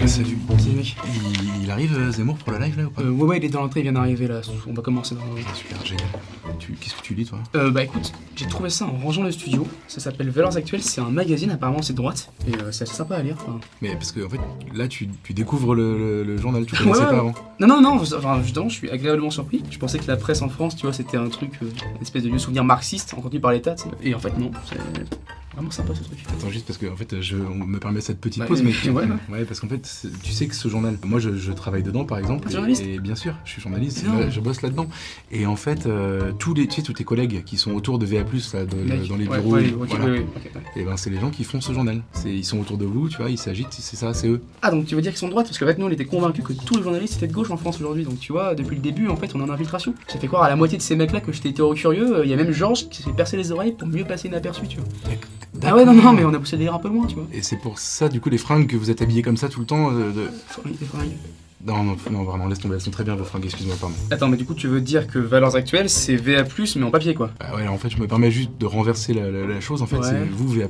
Salut. Salut mec. Il arrive Zemmour pour la live là ou pas? Ouais, il est dans l'entrée, il vient d'arriver là. On va commencer dans Super, génial. Qu'est-ce que tu lis toi? Bah écoute, j'ai trouvé ça en rangeant le studio. Ça s'appelle Valeurs Actuelles, c'est un magazine, apparemment c'est de droite. Et c'est assez sympa à lire. Enfin... Mais parce que en fait, là tu découvres le journal, tu connaissais pas avant. Non, enfin, justement, je suis agréablement surpris. Je pensais que la presse en France, tu vois, c'était un truc, une espèce de vieux souvenir marxiste, entretenu par l'État, tu sais. Et en fait, non, c'est vraiment sympa ce truc. Attends, juste parce que en fait, on me permet cette petite Ouais, pause, mais ouais. parce qu'en fait, tu sais que ce journal, moi je travaille dedans par exemple. Journaliste. Et bien sûr, je suis journaliste, Non. je bosse là-dedans. Et en fait, tous tes collègues qui sont autour de VA+, là, dans les bureaux, et ben c'est les gens qui font ce journal. Ils sont autour de vous, tu vois, ils s'agitent, c'est ça, c'est eux. Ah, donc tu veux dire qu'ils sont de droite? Parce qu'en fait, nous on était convaincus que tous les journalistes étaient de gauche en France aujourd'hui. Donc tu vois, depuis le début, en fait, on est en infiltration. J'ai fait croire à la moitié de ces mecs-là que j'étais hétéro-curieux. Il y a même Georges qui s'est percé les oreilles pour mieux passer inaperçu, tu vois. Ah ouais, non, mais on a poussé le délire un peu loin, tu vois. Et c'est pour ça, du coup, les fringues que vous êtes habillés comme ça tout le temps Les fringues. Non, vraiment, laisse tomber, elles sont très bien vos fringues, excuse-moi, pardon. Attends, mais du coup, tu veux dire que Valeurs Actuelles, c'est VA+, mais en papier, quoi? Ah ouais, en fait, je me permets juste de renverser la chose. En fait, c'est vous, VA+,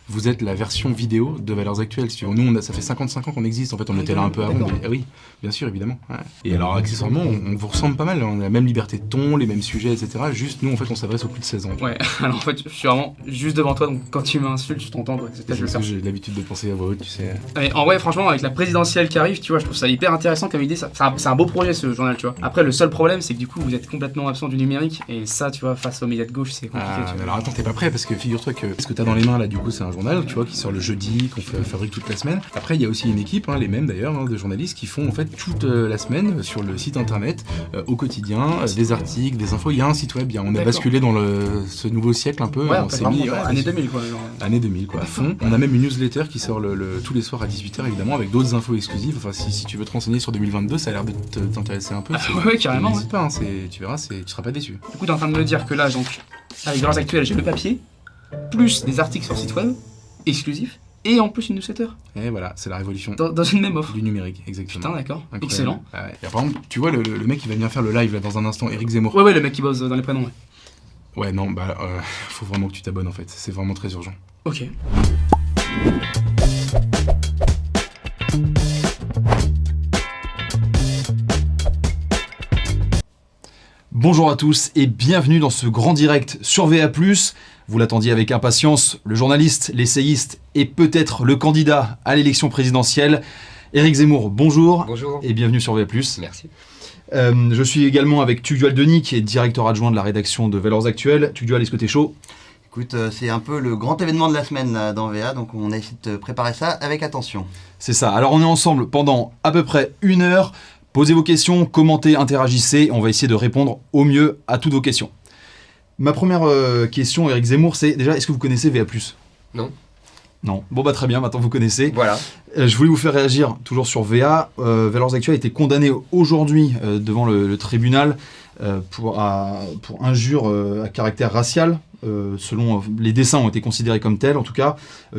vous êtes la version vidéo de Valeurs Actuelles. Si tu veux. Nous, ça fait 55 ans qu'on existe. En fait, on était là un peu avant. Mais, ah oui, bien sûr, évidemment. Ouais. Et alors, accessoirement, on vous ressemble pas mal. On a la même liberté de ton, les mêmes sujets, etc. Juste, nous, en fait, on s'adresse aux plus de 16 ans. Ouais, alors en fait, je suis vraiment juste devant toi, donc quand tu m'insultes, je t'entends, quoi. C'est parce que j'ai l'habitude de penser à voix haute, tu sais. Mais en vrai, franchement, avec la présidentielle qui arrive, tu vois, je trouve ça hyper intéressant comme idée. C'est un beau projet, ce journal, tu vois. Après, le seul problème, c'est que du coup, vous êtes complètement absent du numérique. Et ça, tu vois, face aux médias de gauche, c'est compliqué. Tu vois. Alors attends, t'es pas prêt parce que figure-toi que ce que t'as dans les mains là, du coup, c'est un journal, tu vois, qui sort le jeudi, qu'on fabrique toute la semaine. Après, il y a aussi une équipe, les mêmes d'ailleurs, de journalistes qui font en fait toute la semaine sur le site internet, au quotidien, des articles, des infos. Il y a un site web, on a basculé dans ce nouveau siècle un peu. Ouais, on s'est mis année 2000, quoi. Année 2000, quoi, à fond. On a même une newsletter qui sort tous les soirs à 18h, évidemment, avec d'autres infos exclusives. Enfin, si tu veux te renseigner sur 2022, ça a l'air de t'intéresser un peu. Ouais, carrément. N'hésite pas, tu verras, tu seras pas déçu. Du coup, t'es en train de me dire que là, donc, avec Valeurs Actuelles, j'ai le papier, plus des articles sur site web, exclusifs, et en plus une newsletter. Et voilà, c'est la révolution. Dans une même offre. Du numérique, exactement. Putain, d'accord. Incroyable. Excellent. Ah ouais. Et par exemple, tu vois le mec qui va venir faire le live là dans un instant, Éric Zemmour. Ouais, le mec qui bosse dans les prénoms, ouais. Ouais, non, faut vraiment que tu t'abonnes en fait, c'est vraiment très urgent. Ok. Bonjour à tous et bienvenue dans ce grand direct sur VA+. Vous l'attendiez avec impatience, le journaliste, l'essayiste et peut-être le candidat à l'élection présidentielle, Éric Zemmour, bonjour. Bonjour. Et bienvenue sur VA+. Merci. Je suis également avec Tugdual Denis qui est directeur adjoint de la rédaction de Valeurs Actuelles. Tugdual, est-ce que t'es chaud? Écoute, c'est un peu le grand événement de la semaine là, dans VA, donc on a essayé de préparer ça avec attention. C'est ça, alors on est ensemble pendant à peu près 1 heure. Posez vos questions, commentez, interagissez, on va essayer de répondre au mieux à toutes vos questions. Ma première question, Éric Zemmour, c'est déjà, est-ce que vous connaissez VA+? Non. Non. Bon très bien, maintenant vous connaissez. Voilà. Je voulais vous faire réagir, toujours sur VA. Valeurs Actuelles a été condamné aujourd'hui devant le tribunal pour injure à caractère racial. Selon les dessins ont été considérés comme tels, en tout cas.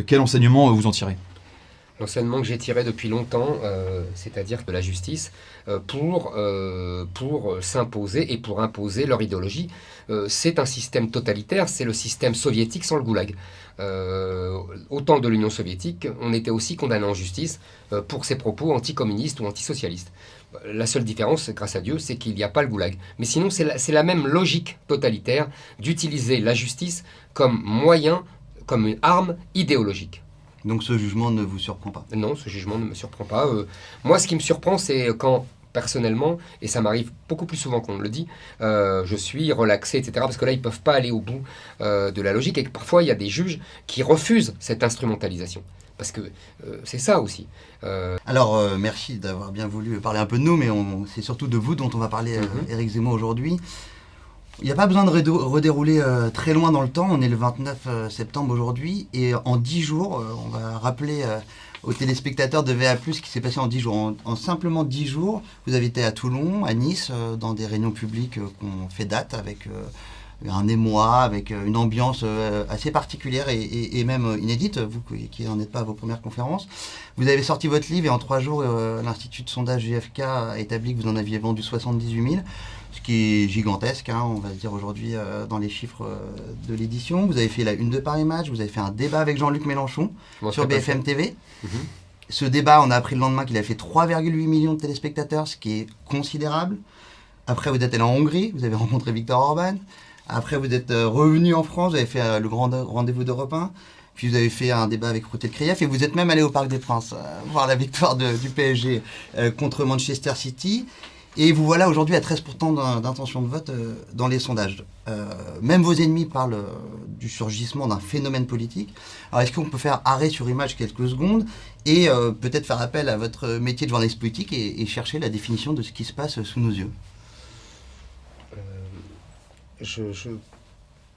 Quel enseignement vous en tirez? L'enseignement que j'ai tiré depuis longtemps, c'est-à-dire que la justice, pour s'imposer et pour imposer leur idéologie, c'est un système totalitaire, c'est le système soviétique sans le goulag. Au temps de l'Union soviétique, on était aussi condamné en justice pour ses propos anticommunistes ou antisocialistes. La seule différence, grâce à Dieu, c'est qu'il n'y a pas le goulag. Mais sinon, c'est la même logique totalitaire d'utiliser la justice comme moyen, comme une arme idéologique. Donc ce jugement ne vous surprend pas? Non, ce jugement ne me surprend pas. Moi, ce qui me surprend, c'est quand, personnellement, et ça m'arrive beaucoup plus souvent qu'on me le dit, je suis relaxé, etc. Parce que là, ils ne peuvent pas aller au bout de la logique et que parfois, il y a des juges qui refusent cette instrumentalisation. Parce que c'est ça aussi. Alors, merci d'avoir bien voulu parler un peu de nous, mais c'est surtout de vous dont on va parler, Éric Zemmour, aujourd'hui. Il n'y a pas besoin de redérouler très loin dans le temps, on est le 29 septembre aujourd'hui, et en 10 jours, on va rappeler aux téléspectateurs de VA+, ce qui s'est passé en 10 jours. En simplement 10 jours, vous avez été à Toulon, à Nice, dans des réunions publiques qu'on fait date, avec un émoi, avec une ambiance assez particulière et même inédite, vous qui n'en êtes pas à vos premières conférences. Vous avez sorti votre livre et en 3 jours, l'Institut de sondage GfK a établi que vous en aviez vendu 78 000. Ce qui est gigantesque, on va dire aujourd'hui dans les chiffres de l'édition. Vous avez fait la une de Paris Match, vous avez fait un débat avec Jean-Luc Mélenchon sur BFM TV. Ce débat, on a appris le lendemain qu'il a fait 3,8 millions de téléspectateurs, ce qui est considérable. Après, vous êtes allé en Hongrie, vous avez rencontré Viktor Orban. Après, vous êtes revenu en France, vous avez fait le grand rendez-vous d'Europe 1. Puis vous avez fait un débat avec Routet de Krief. Et vous êtes même allé au Parc des Princes voir la victoire du PSG contre Manchester City. Et vous voilà aujourd'hui à 13% d'intention de vote dans les sondages. Même vos ennemis parlent du surgissement d'un phénomène politique. Alors est-ce qu'on peut faire arrêt sur image quelques secondes et peut-être faire appel à votre métier de journaliste politique et chercher la définition de ce qui se passe sous nos yeux?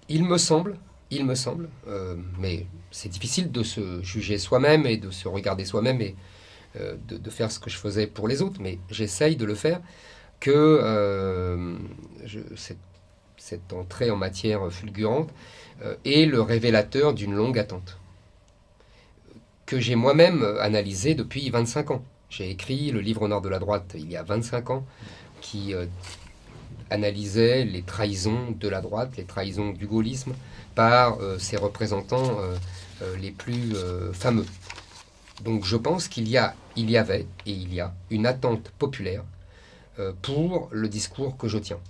Il me semble, mais c'est difficile de se juger soi-même et de se regarder soi-même et de faire ce que je faisais pour les autres, mais j'essaye de le faire, que cette entrée en matière fulgurante est le révélateur d'une longue attente, que j'ai moi-même analysé depuis 25 ans. J'ai écrit le livre Nord de la droite il y a 25 ans, qui analysait les trahisons de la droite, les trahisons du gaullisme, par ses représentants les plus fameux. Donc je pense qu'il y avait et il y a une attente populaire pour le discours que je tiens.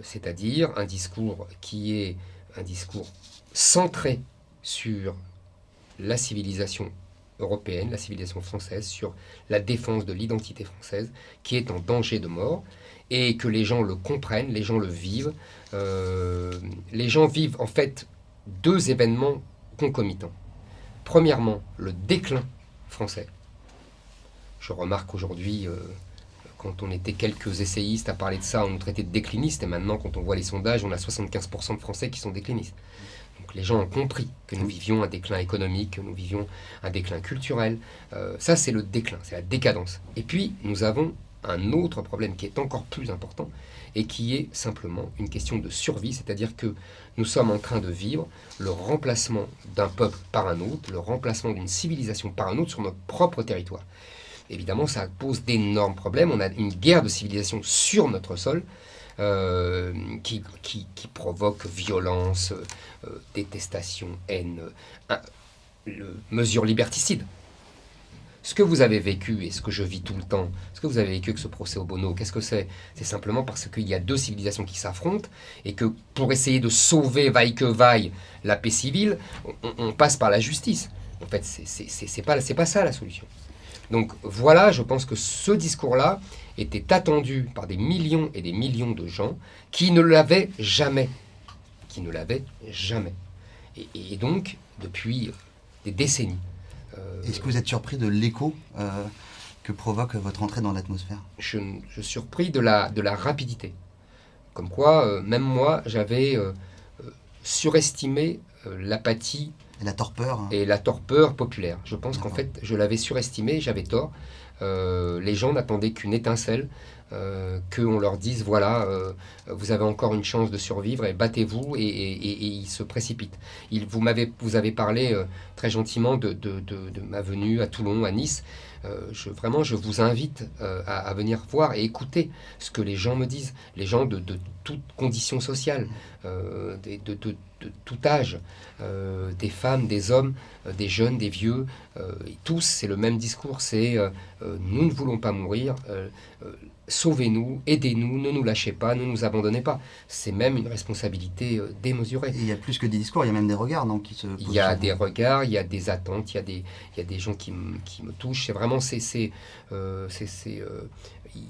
C'est-à-dire un discours qui est un discours centré sur la civilisation européenne, la civilisation française, sur la défense de l'identité française, qui est en danger de mort, et que les gens le comprennent, les gens le vivent. Les gens vivent en fait deux événements concomitants. Premièrement, le déclin français. Je remarque aujourd'hui, quand on était quelques essayistes à parler de ça, on nous traitait de déclinistes, et maintenant quand on voit les sondages, on a 75% de Français qui sont déclinistes. Donc les gens ont compris que nous vivions un déclin économique, que nous vivions un déclin culturel. Ça, c'est le déclin, c'est la décadence. Et puis, nous avons un autre problème qui est encore plus important et qui est simplement une question de survie, c'est-à-dire que nous sommes en train de vivre le remplacement d'un peuple par un autre, le remplacement d'une civilisation par un autre sur notre propre territoire. Évidemment, ça pose d'énormes problèmes. On a une guerre de civilisation sur notre sol qui provoque violence, détestation, haine, mesures liberticides. Ce que vous avez vécu et ce que je vis tout le temps, ce que vous avez vécu avec ce procès au Bono, qu'est-ce que c'est? C'est simplement parce qu'il y a deux civilisations qui s'affrontent et que pour essayer de sauver, vaille que vaille, la paix civile, on passe par la justice. En fait, c'est pas ça la solution. Donc voilà, je pense que ce discours-là était attendu par des millions et des millions de gens qui ne l'avaient jamais. Et donc, depuis des décennies. Est-ce que vous êtes surpris de l'écho que provoque votre entrée dans l'atmosphère? Je suis surpris de la rapidité. Comme quoi, même moi, j'avais surestimé l'apathie et la torpeur populaire. Je pense qu'en fait, je l'avais surestimé, j'avais tort. Les gens n'attendaient qu'une étincelle, qu'on leur dise, voilà, vous avez encore une chance de survivre et battez-vous, et ils se précipitent. Vous avez parlé très gentiment de ma venue à Toulon, à Nice. Vraiment, je vous invite à venir voir et écouter ce que les gens me disent, les gens de toutes conditions sociales, de tout âge, des femmes, des hommes, des jeunes, des vieux, tous, c'est le même discours, c'est nous ne voulons pas mourir, sauvez-nous, aidez-nous, ne nous lâchez pas, ne nous abandonnez pas. C'est même une responsabilité démesurée. Et il y a plus que des discours, il y a même des regards, non, qui se posent. Il y a des regards, il y a des attentes, il y a des gens qui me touchent. C'est vraiment, il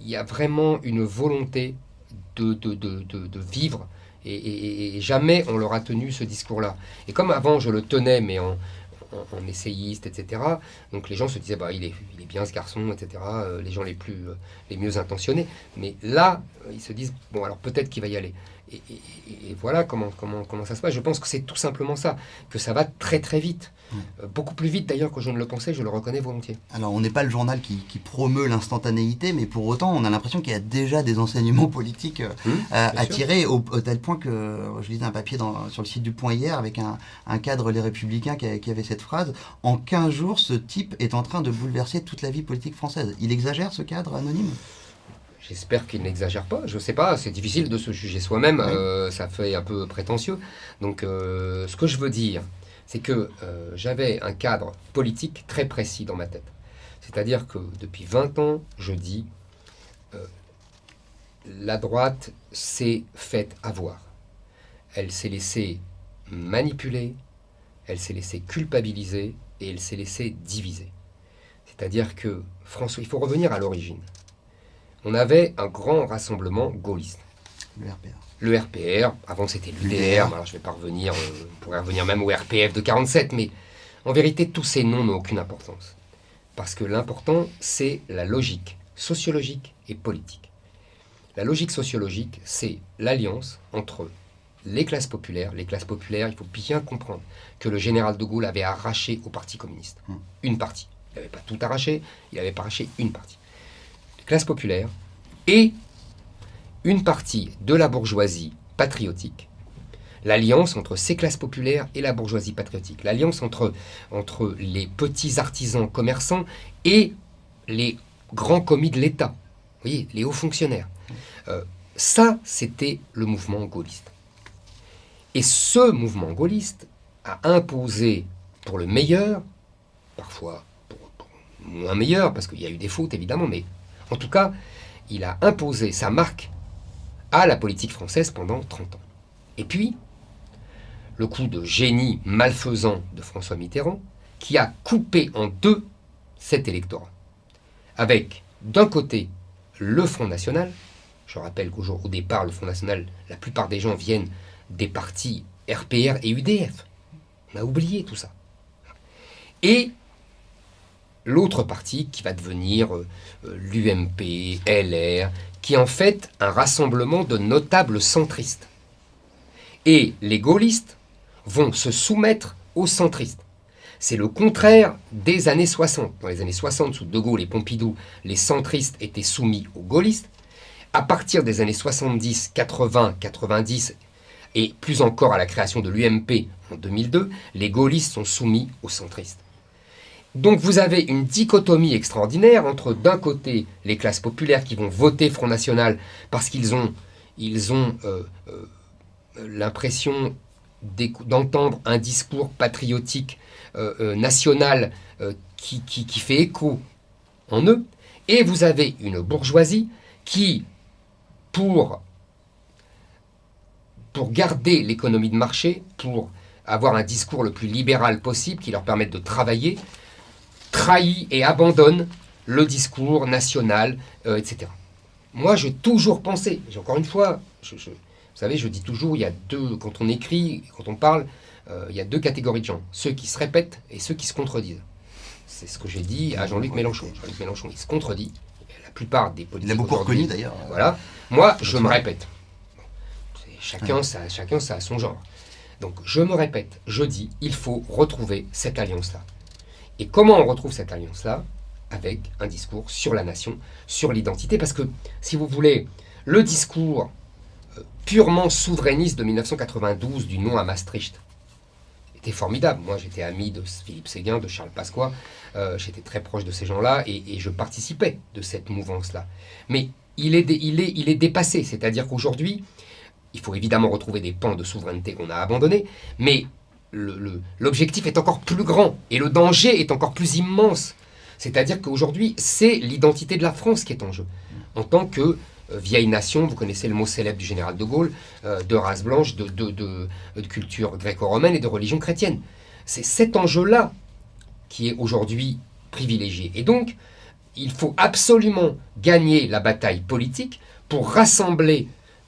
y a vraiment une volonté de vivre. Et jamais on leur a tenu ce discours-là. Et comme avant je le tenais, mais en essayiste, etc. Donc les gens se disaient, bah, il est bien ce garçon, etc. Les gens les mieux intentionnés. Mais là, ils se disent, bon, alors peut-être qu'il va y aller. Et voilà comment ça se passe. Je pense que c'est tout simplement ça, que ça va très très vite. Beaucoup plus vite d'ailleurs que je ne le pensais, je le reconnais volontiers. Alors on n'est pas le journal qui promeut l'instantanéité, mais pour autant on a l'impression qu'il y a déjà des enseignements politiques à tirer, au tel point que je lisais un papier sur le site du Point hier avec un cadre Les Républicains qui avait cette phrase: en 15 jours ce type est en train de bouleverser toute la vie politique française. Il exagère, ce cadre anonyme? J'espère qu'il n'exagère pas, je ne sais pas, c'est difficile de se juger soi-même, ça fait un peu prétentieux. Donc ce que je veux dire, c'est que j'avais un cadre politique très précis dans ma tête. C'est-à-dire que depuis 20 ans, je dis, la droite s'est faite avoir. Elle s'est laissée manipuler, elle s'est laissée culpabiliser et elle s'est laissée diviser. C'est-à-dire que, François, il faut revenir à l'origine. On avait un grand rassemblement gaulliste. Le RPR. Le RPR, avant c'était l'UDR, alors je ne vais pas revenir, on pourrait revenir même au RPF de 47, mais en vérité, tous ces noms n'ont aucune importance. Parce que l'important, c'est la logique sociologique et politique. La logique sociologique, c'est l'alliance entre les classes populaires, il faut bien comprendre que le général de Gaulle avait arraché au Parti communiste. Une partie. Il n'avait pas tout arraché, il avait pas arraché une partie. Les classes populaires et une partie de la bourgeoisie patriotique. L'alliance entre ces classes populaires et la bourgeoisie patriotique. L'alliance entre les petits artisans commerçants et les grands commis de l'État. Vous voyez, les hauts fonctionnaires. Ça, c'était le mouvement gaulliste. Et ce mouvement gaulliste a imposé pour le meilleur, parfois pour moins meilleur, parce qu'il y a eu des fautes évidemment, mais en tout cas, il a imposé sa marque à la politique française pendant 30 ans. Et puis, le coup de génie malfaisant de François Mitterrand, qui a coupé en deux cet électorat. Avec, d'un côté, le Front National. Je rappelle qu'au départ, le Front National, la plupart des gens viennent des partis RPR et UDF. On a oublié tout ça. Et l'autre parti qui va devenir l'UMP, LR, qui est en fait un rassemblement de notables centristes. Et les gaullistes vont se soumettre aux centristes. C'est le contraire des années 60. Dans les années 60, sous De Gaulle et Pompidou, les centristes étaient soumis aux gaullistes. À partir des années 70, 80, 90, et plus encore à la création de l'UMP en 2002, les gaullistes sont soumis aux centristes. Donc vous avez une dichotomie extraordinaire entre d'un côté les classes populaires qui vont voter Front National parce qu'ils ont l'impression d'entendre un discours patriotique national qui fait écho en eux, et vous avez une bourgeoisie qui, pour garder l'économie de marché, pour avoir un discours le plus libéral possible qui leur permette de travailler, trahit et abandonne le discours national, etc. Moi, j'ai toujours pensé, encore une fois, vous savez, je dis toujours, il y a deux, quand on écrit, quand on parle, il y a deux catégories de gens, ceux qui se répètent et ceux qui se contredisent. C'est ce que j'ai dit à Jean-Luc Mélenchon. Jean-Luc Mélenchon, il se contredit. La plupart des politiques. Il a beaucoup reconnu d'ailleurs. Voilà. Moi, je me répète. Chacun ça a son genre. Donc, je me répète, je dis, il faut retrouver cette alliance-là. Et comment on retrouve cette alliance-là? Avec un discours sur la nation, sur l'identité. Parce que, si vous voulez, le discours purement souverainiste de 1992 du non à Maastricht était formidable. Moi, j'étais ami de Philippe Séguin, de Charles Pasqua. J'étais très proche de ces gens-là et je participais de cette mouvance-là. Mais il est dépassé. C'est-à-dire qu'aujourd'hui, il faut évidemment retrouver des pans de souveraineté qu'on a abandonnés, mais l'objectif est encore plus grand et le danger est encore plus immense. C'est-à-dire qu'aujourd'hui, c'est l'identité de la France qui est en jeu. En tant que vieille nation, vous connaissez le mot célèbre du général de Gaulle, de race blanche, de culture gréco-romaine et de religion chrétienne. C'est cet enjeu-là qui est aujourd'hui privilégié. Et donc, il faut absolument gagner la bataille politique pour rassembler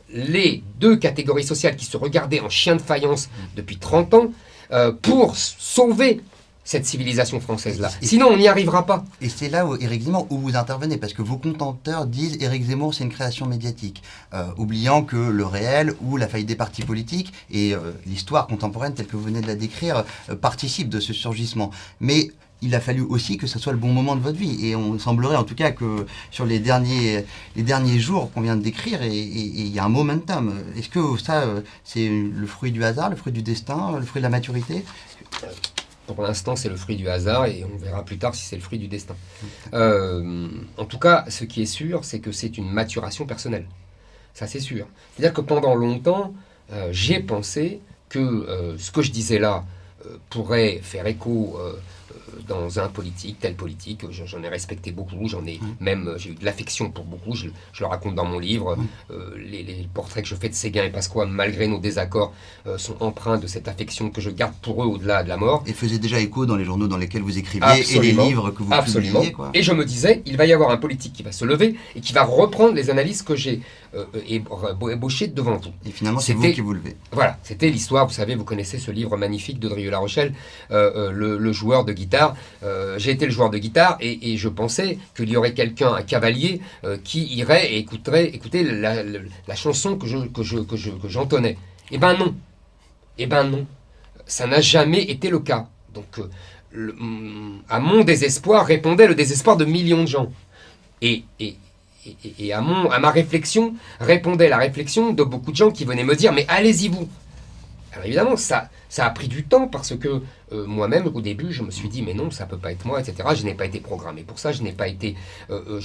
les deux catégories sociales qui se regardaient en chiens de faïence depuis 30 ans pour sauver cette civilisation française-là. Sinon, on n'y arrivera pas. Et c'est là, où, Éric Zemmour, où vous intervenez, parce que vos contenteurs disent Éric Zemmour, c'est une création médiatique, oubliant que le réel ou la faillite des partis politiques et l'histoire contemporaine, telle que vous venez de la décrire, participent de ce surgissement. Mais il a fallu aussi que ce soit le bon moment de votre vie. Et on semblerait en tout cas que sur les derniers jours qu'on vient de décrire, il y a un momentum. Est-ce que ça, c'est le fruit du hasard, le fruit du destin, le fruit de la maturité ? Pour l'instant, c'est le fruit du hasard et on verra plus tard si c'est le fruit du destin. En tout cas, ce qui est sûr, c'est que c'est une maturation personnelle. Ça, c'est sûr. C'est-à-dire que pendant longtemps, j'ai pensé que ce que je disais là pourrait faire écho dans un politique, tel politique, j'en ai respecté beaucoup, j'ai eu de l'affection pour beaucoup, je le raconte dans mon livre, les portraits que je fais de Séguin et Pasqua, malgré nos désaccords, sont empreints de cette affection que je garde pour eux au-delà de la mort. Et faisait déjà écho dans les journaux dans lesquels vous écriviez Absolument. et les livres que vous publiez. Quoi. Et je me disais, il va y avoir un politique qui va se lever et qui va reprendre les analyses que j'ai ébauchées devant vous. Et finalement, c'est vous qui vous levez. Voilà, c'était l'histoire, vous savez, vous connaissez ce livre magnifique de Drieux-La Rochelle, le joueur de guitare. J'ai été le joueur de guitare et je pensais qu'il y aurait quelqu'un, un cavalier, qui irait et écouter la chanson que j'entonnais. Eh ben non, ça n'a jamais été le cas. Donc, à mon désespoir répondait le désespoir de millions de gens. Et à ma réflexion répondait la réflexion de beaucoup de gens qui venaient me dire « Mais allez-y vous !» Alors évidemment, ça a pris du temps parce que moi-même, au début, je me suis dit « Mais non, ça ne peut pas être moi, etc. » Je n'ai pas été programmé pour ça, je ne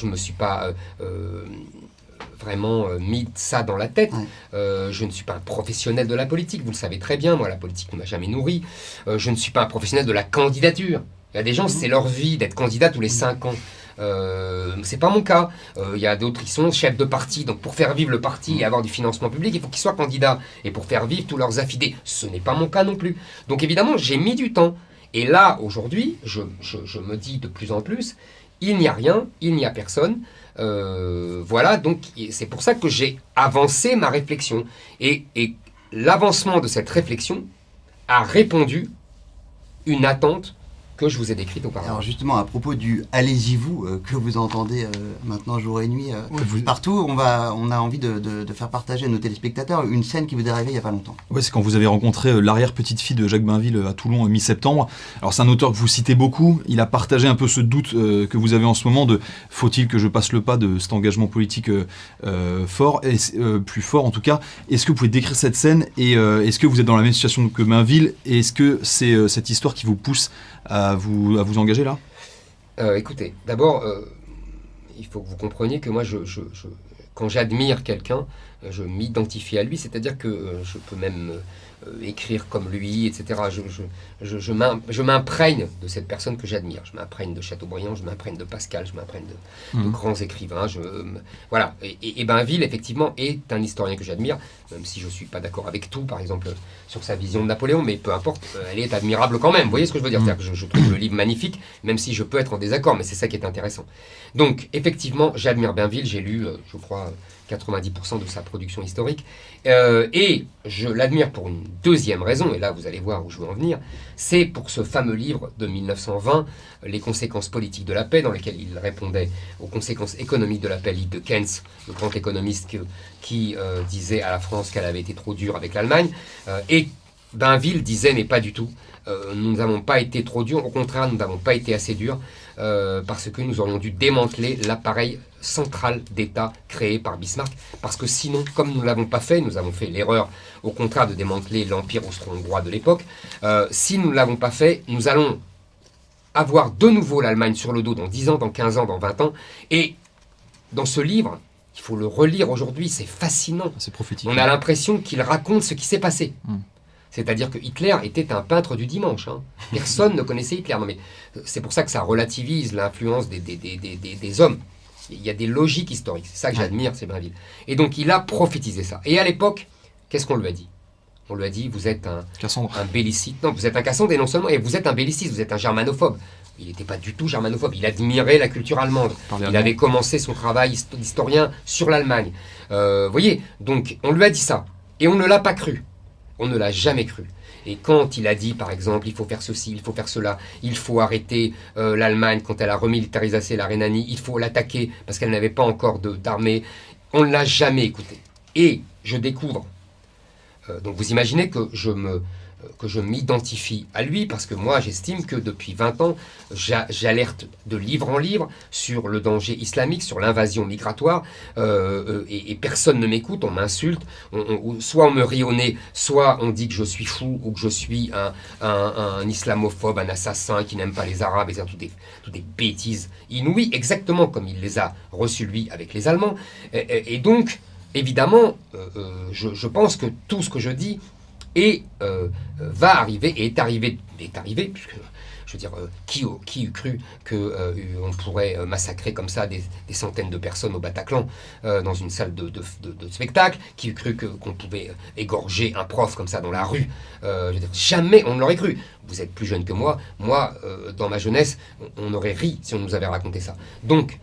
me suis pas vraiment mis ça dans la tête. Je ne suis pas un professionnel de la politique, vous le savez très bien, moi la politique ne m'a jamais nourri. Je ne suis pas un professionnel de la candidature. Il y a des gens, c'est leur vie d'être candidat tous les 5 ans. C'est pas mon cas. Il y a d'autres qui sont chefs de parti, donc pour faire vivre le parti et avoir du financement public, il faut qu'ils soient candidats. Et pour faire vivre tous leurs affidés, ce n'est pas mon cas non plus. Donc évidemment, j'ai mis du temps. Et là, aujourd'hui, je me dis de plus en plus, il n'y a rien, il n'y a personne. Voilà, donc c'est pour ça que j'ai avancé ma réflexion. Et l'avancement de cette réflexion a répondu une attente que je vous ai décrite auparavant. Alors justement, à propos du « allez-y vous que vous entendez maintenant jour et nuit, partout, on a envie de faire partager à nos téléspectateurs une scène qui vous est arrivée il n'y a pas longtemps. Ouais, c'est quand vous avez rencontré l'arrière-petite-fille de Jacques Bainville à Toulon mi-septembre. Alors c'est un auteur que vous citez beaucoup, il a partagé un peu ce doute que vous avez en ce moment de « faut-il que je passe le pas de cet engagement politique fort, plus fort en tout cas ». Est-ce que vous pouvez décrire cette scène et est-ce que vous êtes dans la même situation que Bainville et est-ce que c'est cette histoire qui vous pousse à vous engager là ? Écoutez, d'abord, il faut que vous compreniez que moi, quand j'admire quelqu'un, je m'identifie à lui, c'est-à-dire que je peux même écrire comme lui, etc. Je m'imprègne de cette personne que j'admire. Je m'imprègne de Chateaubriand, je m'imprègne de Pascal, je m'imprègne de grands écrivains. Voilà. Et Bainville, effectivement, est un historien que j'admire, même si je ne suis pas d'accord avec tout, par exemple, sur sa vision de Napoléon, mais peu importe, elle est admirable quand même. Vous voyez ce que je veux dire ? C'est-à-dire que je trouve le livre magnifique, même si je peux être en désaccord, mais c'est ça qui est intéressant. Donc, effectivement, j'admire Bainville, j'ai lu, je crois, 90% de sa production historique, et je l'admire pour une deuxième raison, et là vous allez voir où je veux en venir, c'est pour ce fameux livre de 1920, Les conséquences politiques de la paix, dans lequel il répondait aux conséquences économiques de la paix, livre de Keynes, le grand économiste qui disait à la France qu'elle avait été trop dure avec l'Allemagne, et Bainville disait mais pas du tout, nous n'avons pas été trop durs, au contraire nous n'avons pas été assez durs, parce que nous aurions dû démanteler l'appareil central d'État créé par Bismarck, parce que sinon, comme nous ne l'avons pas fait, nous avons fait l'erreur au contraire de démanteler l'Empire austro-hongrois de l'époque, si nous ne l'avons pas fait, nous allons avoir de nouveau l'Allemagne sur le dos dans 10 ans, dans 15 ans, dans 20 ans, et dans ce livre, il faut le relire aujourd'hui, c'est fascinant. C'est prophétique. On a l'impression qu'il raconte ce qui s'est passé. C'est-à-dire que Hitler était un peintre du dimanche. Hein. Personne ne connaissait Hitler. Non, mais c'est pour ça que ça relativise l'influence des hommes. Il y a des logiques historiques. C'est ça que j'admire, c'est Bainville. Et donc, il a prophétisé ça. Et à l'époque, qu'est-ce qu'on lui a dit ? On lui a dit, vous êtes un belliciste. Non, vous êtes un Cassandre et non seulement, et vous êtes un belliciste, vous êtes un germanophobe. Il n'était pas du tout germanophobe. Il admirait la culture allemande. Il avait commencé son travail d'historien sur l'Allemagne. Vous voyez, donc, on lui a dit ça. Et on ne l'a pas cru. On ne l'a jamais cru. Et quand il a dit, par exemple, il faut faire ceci, il faut faire cela, il faut arrêter l'Allemagne quand elle a remilitarisé la Rhénanie, il faut l'attaquer parce qu'elle n'avait pas encore d'armée, on ne l'a jamais écouté. Et je découvre, donc vous imaginez que je m'identifie à lui, parce que moi j'estime que depuis 20 ans, j'alerte de livre en livre sur le danger islamique, sur l'invasion migratoire, et personne ne m'écoute, on m'insulte, soit on me rit au nez, soit on dit que je suis fou, ou que je suis un islamophobe, un assassin qui n'aime pas les Arabes, et toutes des bêtises inouïes, exactement comme il les a reçues lui avec les Allemands. Et donc, évidemment, je pense que tout ce que je dis et va arriver, et est arrivé, puisque, je veux dire, qui eût cru qu'on pourrait massacrer comme ça des centaines de personnes au Bataclan dans une salle de spectacle, qui eût cru qu'on pouvait égorger un prof comme ça dans la rue, je veux dire, jamais on ne l'aurait cru. Vous êtes plus jeune que moi, dans ma jeunesse, on aurait ri si on nous avait raconté ça. Donc,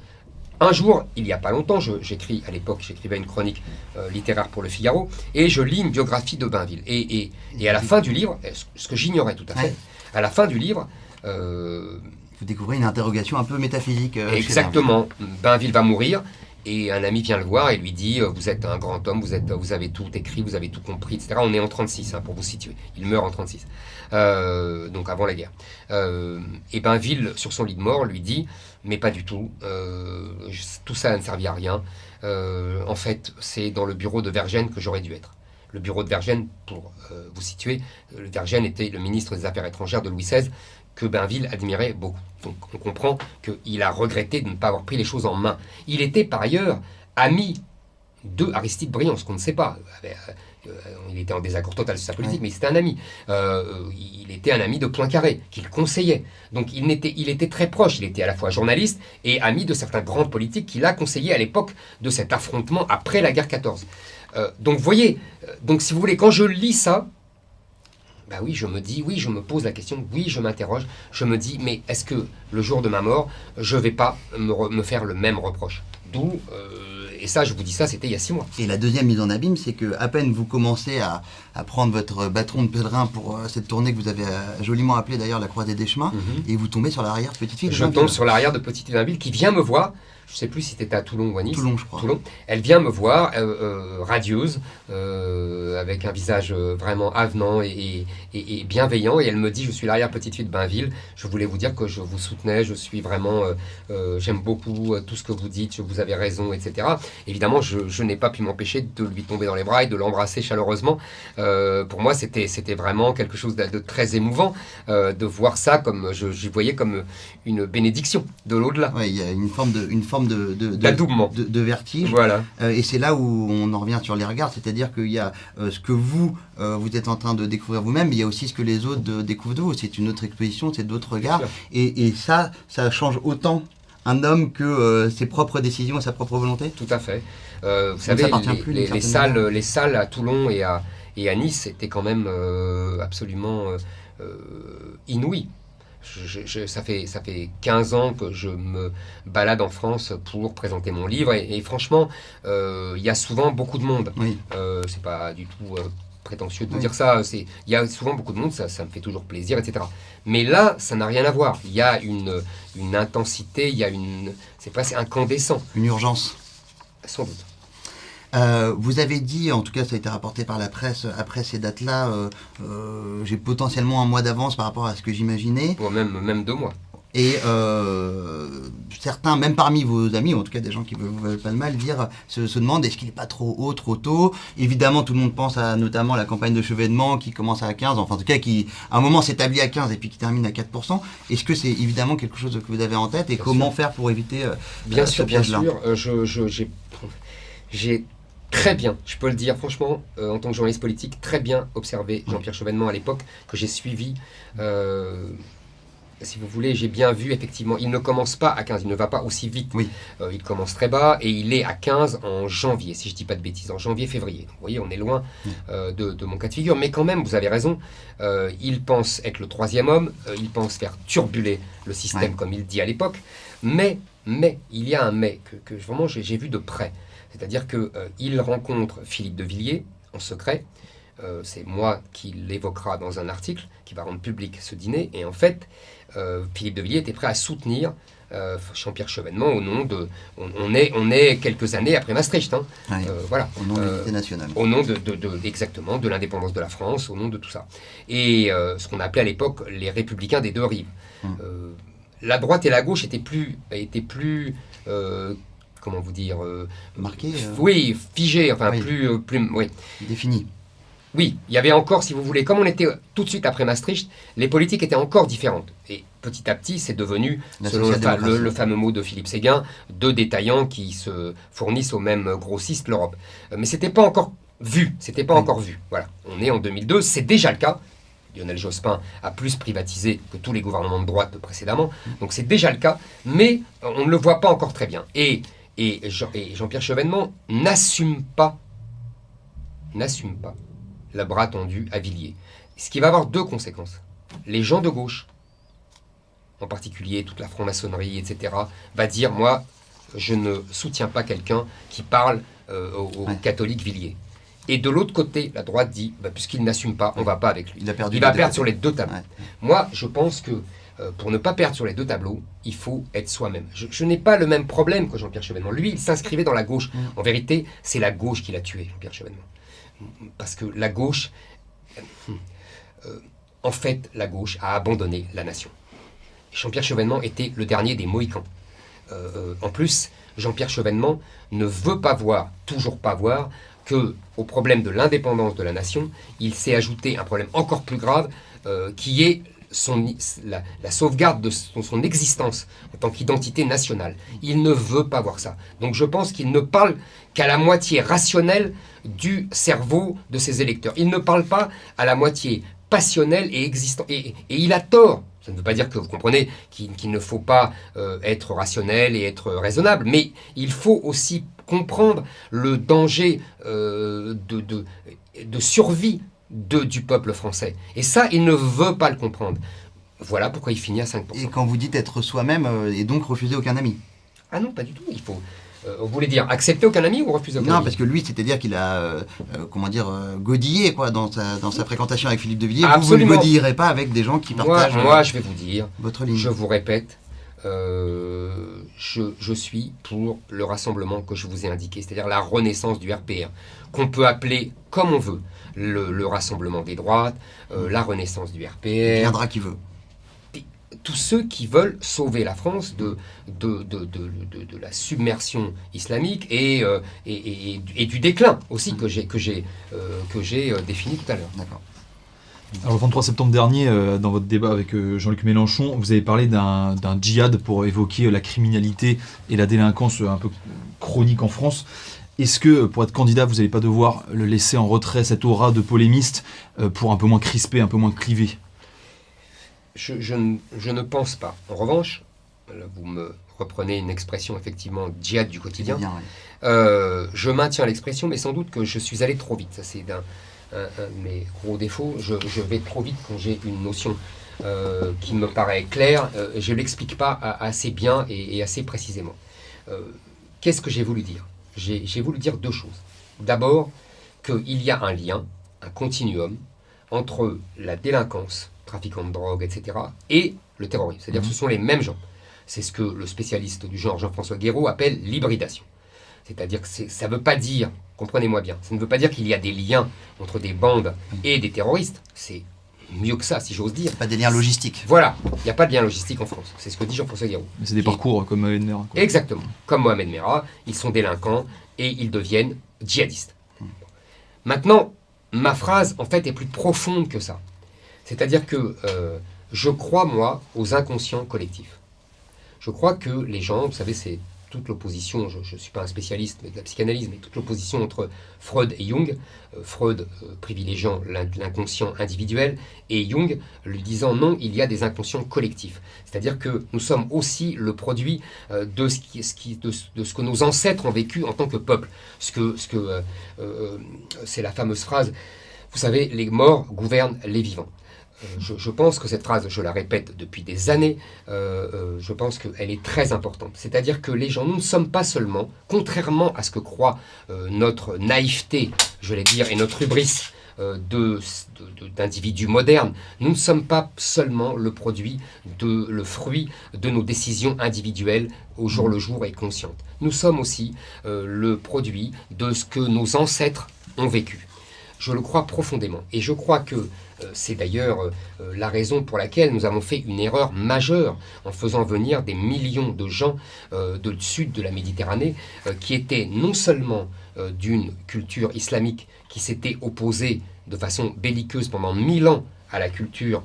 un jour, il n'y a pas longtemps, à l'époque, j'écrivais une chronique littéraire pour Le Figaro, et je lis une biographie de Bainville. Et à la fin du livre, ce que j'ignorais tout à fait, à la fin du livre, vous découvrez une interrogation un peu métaphysique. Exactement. Bainville va mourir et un ami vient le voir et lui dit vous êtes un grand homme, vous avez tout écrit, vous avez tout compris, etc. On est en 36, pour vous situer. Il meurt en 36, donc avant la guerre. Et Bainville, sur son lit de mort, lui dit mais pas du tout, tout ça ne servit à rien. En fait, c'est dans le bureau de Vergennes que j'aurais dû être. Le bureau de Vergennes, pour vous situer, Vergennes était le ministre des Affaires étrangères de Louis XVI, que Bainville admirait beaucoup. Donc on comprend qu'il a regretté de ne pas avoir pris les choses en main. Il était par ailleurs ami de Aristide Briand, ce qu'on ne sait pas. Il était en désaccord total sur sa politique, mais c'était un ami. Il était un ami de Poincaré, qu'il conseillait. Donc il était très proche. Il était à la fois journaliste et ami de certains grands politiques qu'il a conseillé à l'époque de cet affrontement après la guerre 14. Donc vous voyez, donc si vous voulez, quand je lis ça, bah oui, je me dis, oui, je me pose la question, oui, je m'interroge, je me dis, mais est-ce que le jour de ma mort, je ne vais pas me faire le même reproche? D'où, et ça, je vous dis ça, c'était il y a 6 mois. Et la deuxième mise en abîme, c'est que à peine vous commencez à prendre votre bâton de pèlerin pour cette tournée que vous avez joliment appelée d'ailleurs la Croisée des Chemins, et vous tombez sur l'arrière petite fille. Je tombe sur l'arrière de Petite Bainville qui vient me voir. Je ne sais plus si c'était à Toulon ou à Nice. Toulon, je crois. Toulon. Elle vient me voir, radieuse, avec un visage vraiment avenant et bienveillant. Et elle me dit, je suis l'arrière-petite-fille de Bainville. Je voulais vous dire que je vous soutenais. Je suis vraiment... j'aime beaucoup tout ce que vous dites. Vous avez raison, etc. Évidemment, je n'ai pas pu m'empêcher de lui tomber dans les bras et de l'embrasser chaleureusement. Pour moi, c'était vraiment quelque chose de très émouvant de voir ça comme... Je voyais comme une bénédiction de l'au-delà. Oui, il y a une forme d'adoubement, de vertige. Voilà. Et c'est là où on en revient sur les regards, c'est-à-dire qu'il y a ce que vous êtes en train de découvrir vous-même, mais il y a aussi ce que les autres découvrent de vous. C'est une autre exposition, c'est d'autres regards. Et ça change autant un homme que ses propres décisions et sa propre volonté. Tout à fait. Vous savez, les salles à Toulon et à Nice étaient quand même absolument inouïes. Ça fait 15 ans que je me balade en France pour présenter mon livre et franchement, il y a souvent beaucoup de monde. Oui. C'est pas du tout prétentieux de dire ça. Il y a souvent beaucoup de monde, ça me fait toujours plaisir, etc. Mais là, ça n'a rien à voir. Il y a une intensité, il y a c'est incandescent. Une urgence. Sans doute. Vous avez dit, en tout cas ça a été rapporté par la presse, après ces dates-là, j'ai potentiellement un mois d'avance par rapport à ce que j'imaginais. Ou même 2 mois. Et certains, même parmi vos amis, ou en tout cas des gens qui ne veulent pas le mal, se demandent est-ce qu'il n'est pas trop haut, trop tôt. Évidemment, tout le monde pense à notamment la campagne de chevènement qui commence à 15, enfin en tout cas qui à un moment s'établit à 15 et puis qui termine à 4%. Est-ce que c'est évidemment quelque chose que vous avez en tête et bien comment sûr. faire pour éviter bien ce sûr, piège-là? J'ai très bien, je peux le dire franchement, en tant que journaliste politique, très bien observé Jean-Pierre Chevènement à l'époque, que j'ai suivi. Si vous voulez, j'ai bien vu, effectivement, il ne commence pas à 15, il ne va pas aussi vite. Oui. Il commence très bas et il est à 15 en janvier, si je ne dis pas de bêtises, en janvier-février. Donc, vous voyez, on est loin de mon cas de figure. Mais quand même, vous avez raison, il pense être le 3e homme, il pense faire turbuler le système, comme il dit à l'époque. Mais, il y a un mais que vraiment j'ai vu de près. C'est-à-dire qu'il rencontre Philippe de Villiers en secret. C'est moi qui l'évoquera dans un article qui va rendre public ce dîner. Et en fait, Philippe de Villiers était prêt à soutenir Jean-Pierre Chevènement au nom de... On est quelques années après Maastricht. Voilà. Au nom de l'unité nationale. Au nom exactement, de l'indépendance de la France, au nom de tout ça. Et ce qu'on appelait à l'époque les républicains des 2 rives. La droite et la gauche étaient plus comment vous dire marqué oui, figé, enfin oui. plus oui. Défini. Oui, il y avait encore, si vous voulez, comme on était tout de suite après Maastricht, les politiques étaient encore différentes. Et petit à petit, c'est devenu, selon le fameux mot de Philippe Séguin, 2 détaillants qui se fournissent au même grossiste, l'Europe. Mais c'était pas encore vu, c'était pas encore vu. Voilà, on est en 2002, c'est déjà le cas. Lionel Jospin a plus privatisé que tous les gouvernements de droite précédemment, donc c'est déjà le cas, mais on ne le voit pas encore très bien. Et Jean-Pierre Chevènement n'assume pas le bras tendu à Villiers. Ce qui va avoir 2 conséquences. Les gens de gauche, en particulier toute la franc-maçonnerie, etc., va dire, moi, je ne soutiens pas quelqu'un qui parle aux catholiques Villiers. Et de l'autre côté, la droite dit, puisqu'il n'assume pas, on ne va pas avec lui. Il va perdre sur les 2 tableaux. Ouais. Moi, je pense que pour ne pas perdre sur les 2 tableaux, il faut être soi-même. Je n'ai pas le même problème que Jean-Pierre Chevènement. Lui, il s'inscrivait dans la gauche. En vérité, c'est la gauche qui l'a tué, Jean-Pierre Chevènement. Parce que la gauche, en fait, la gauche a abandonné la nation. Jean-Pierre Chevènement était le dernier des Mohicans. En plus, Jean-Pierre Chevènement ne veut pas voir, toujours pas voir, qu'au problème de l'indépendance de la nation, il s'est ajouté un problème encore plus grave, qui est la sauvegarde de son existence en tant qu'identité nationale. Il ne veut pas voir ça. Donc je pense qu'il ne parle qu'à la moitié rationnelle du cerveau de ses électeurs. Il ne parle pas à la moitié passionnelle et existante. Et il a tort. Ça ne veut pas dire que vous comprenez qu'il ne faut pas être rationnel et être raisonnable, mais il faut aussi comprendre le danger de survie du peuple français. Et ça, il ne veut pas le comprendre. Voilà pourquoi il finit à 5%. Et quand vous dites être soi-même, et donc refuser aucun ami? Ah non, pas du tout. Il faut... vous voulez dire accepter aucun ami ou refuser aucun ami? Non, parce que lui, c'est-à-dire qu'il a, godillé quoi, dans sa fréquentation avec Philippe de Villiers. Vous ne godillerez pas avec des gens qui partagent moi, je vais vous dire, votre ligne. Je vous répète, je suis pour le rassemblement que je vous ai indiqué, c'est-à-dire la renaissance du RPR, qu'on peut appeler comme on veut, le rassemblement des droites, la renaissance du RPR. Il viendra qui veut. Tous ceux qui veulent sauver la France de la submersion islamique et du déclin aussi que j'ai défini tout à l'heure. D'accord. Alors, le 23 septembre dernier, dans votre débat avec Jean-Luc Mélenchon, vous avez parlé d'un djihad pour évoquer la criminalité et la délinquance un peu chronique en France. Est-ce que, pour être candidat, vous n'allez pas devoir le laisser en retrait, cette aura de polémiste, pour un peu moins crisper, un peu moins cliver? Je ne pense pas. En revanche, là, vous me reprenez une expression effectivement djihad du quotidien. Bien, oui. Je maintiens l'expression, mais sans doute que je suis allé trop vite. Ça, c'est un de mes gros défauts. Je vais trop vite quand j'ai une notion qui me paraît claire. Je ne l'explique pas assez bien et assez précisément. Qu'est-ce que j'ai voulu dire? J'ai voulu dire 2 choses. D'abord, qu'il y a un lien, un continuum entre la délinquance, trafiquants de drogue, etc., et le terrorisme. C'est-à-dire que ce sont les mêmes gens. C'est ce que le spécialiste du genre Jean-François Guéraud appelle l'hybridation. C'est-à-dire que ça ne veut pas dire, comprenez-moi bien, ça ne veut pas dire qu'il y a des liens entre des bandes et des terroristes. C'est mieux que ça, si j'ose dire. Pas des liens logistiques. Voilà, il n'y a pas de lien logistique en France. C'est ce que dit Jean-François Guéraud. Mais c'est des parcours comme Mohamed Merah. Exactement. Comme Mohamed Merah, ils sont délinquants et ils deviennent djihadistes. Maintenant, ma phrase, en fait, est plus profonde que ça. C'est-à-dire que je crois, moi, aux inconscients collectifs. Je crois que les gens, vous savez, c'est toute l'opposition, je ne suis pas un spécialiste de la psychanalyse, mais toute l'opposition entre Freud et Jung, Freud privilégiant l'inconscient individuel, et Jung lui disant non, il y a des inconscients collectifs. C'est-à-dire que nous sommes aussi le produit de ce que nos ancêtres ont vécu en tant que peuple. C'est la fameuse phrase, vous savez, les morts gouvernent les vivants. Je pense que cette phrase, je la répète depuis des années, je pense qu'elle est très importante. C'est-à-dire que les gens, nous ne sommes pas seulement, contrairement à ce que croit notre naïveté, je vais dire, et notre hubris d'individus modernes, nous ne sommes pas seulement le fruit de nos décisions individuelles au jour le jour et conscientes. Nous sommes aussi le produit de ce que nos ancêtres ont vécu. Je le crois profondément. Et je crois que c'est d'ailleurs la raison pour laquelle nous avons fait une erreur majeure en faisant venir des millions de gens du sud de la Méditerranée qui étaient non seulement d'une culture islamique qui s'était opposée de façon belliqueuse pendant 1000 ans à la culture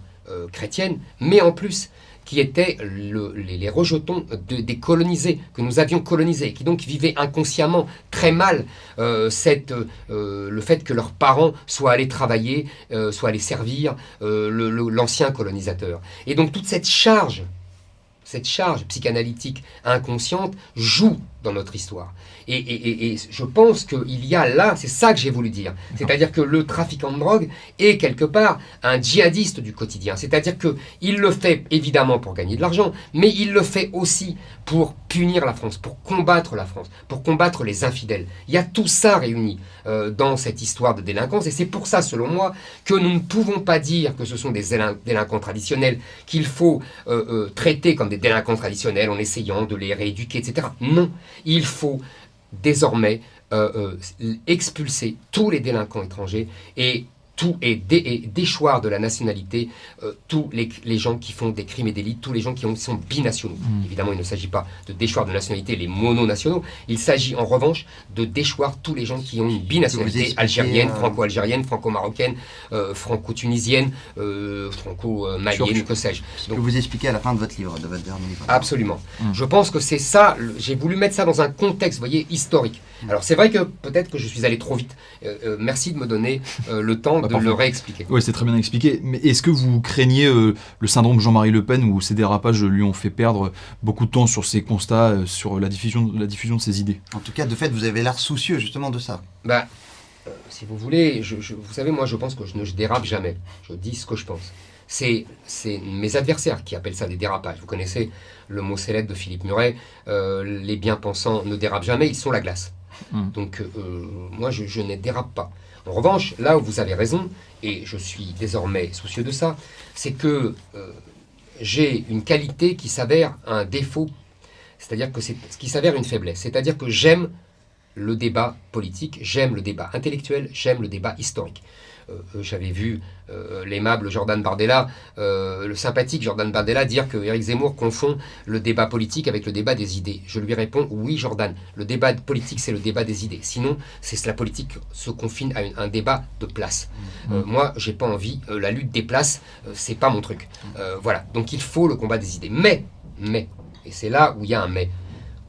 chrétienne, mais en plus qui étaient les rejetons des colonisés, que nous avions colonisés, qui donc vivaient inconsciemment très mal le fait que leurs parents soient allés travailler, soient allés servir l'ancien colonisateur. Et donc toute cette charge psychanalytique inconsciente joue dans notre histoire. Et je pense qu'il y a là, c'est ça que j'ai voulu dire, c'est-à-dire que le trafiquant de drogue est quelque part un djihadiste du quotidien, c'est-à-dire qu'il le fait évidemment pour gagner de l'argent, mais il le fait aussi pour punir la France, pour combattre la France, pour combattre les infidèles. Il y a tout ça réuni dans cette histoire de délinquance, et c'est pour ça, selon moi, que nous ne pouvons pas dire que ce sont des délinquants traditionnels, qu'il faut traiter comme des délinquants traditionnels en essayant de les rééduquer, etc. Non, il faut désormais expulser tous les délinquants étrangers et déchoir de la nationalité tous les gens qui font des crimes et délits, tous les gens qui sont binationaux. Évidemment, il ne s'agit pas de déchoir de nationalité les mononationaux, il s'agit en revanche de déchoir tous les gens qui ont une binationalité algérienne, franco-algérienne, franco-marocaine, franco-tunisienne, franco-malienne, que sais-je. Ce que vous expliquez à la fin de votre livre, de votre dernier livre. Absolument. Je pense que c'est ça, j'ai voulu mettre ça dans un contexte, vous voyez, historique. Alors c'est vrai que peut-être que je suis allé trop vite. Merci de me donner le temps de le réexpliquer. Oui, c'est très bien expliqué. Mais est-ce que vous craignez le syndrome Jean-Marie Le Pen, où ces dérapages lui ont fait perdre beaucoup de temps sur ses constats, sur la diffusion de ses idées? En tout cas, de fait, vous avez l'air soucieux justement de ça. Si vous voulez, vous savez, moi je pense que je ne dérape jamais. Je dis ce que je pense. C'est mes adversaires qui appellent ça des dérapages. Vous connaissez le mot célèbre de Philippe Muret, les bien-pensants ne dérapent jamais, ils sont la glace. Donc moi je ne dérape pas. En revanche, là où vous avez raison, et je suis désormais soucieux de ça, c'est que j'ai une qualité qui s'avère un défaut, c'est-à-dire que c'est ce qui s'avère une faiblesse. C'est-à-dire que j'aime le débat politique, j'aime le débat intellectuel, j'aime le débat historique. J'avais vu l'aimable Jordan Bardella, le sympathique Jordan Bardella dire que Éric Zemmour confond le débat politique avec le débat des idées. Je lui réponds, oui Jordan, le débat politique c'est le débat des idées. Sinon, la politique se confine à un débat de place. Moi, j'ai pas envie, la lutte des places, c'est pas mon truc. Voilà, donc il faut le combat des idées. Mais, et c'est là où il y a un mais,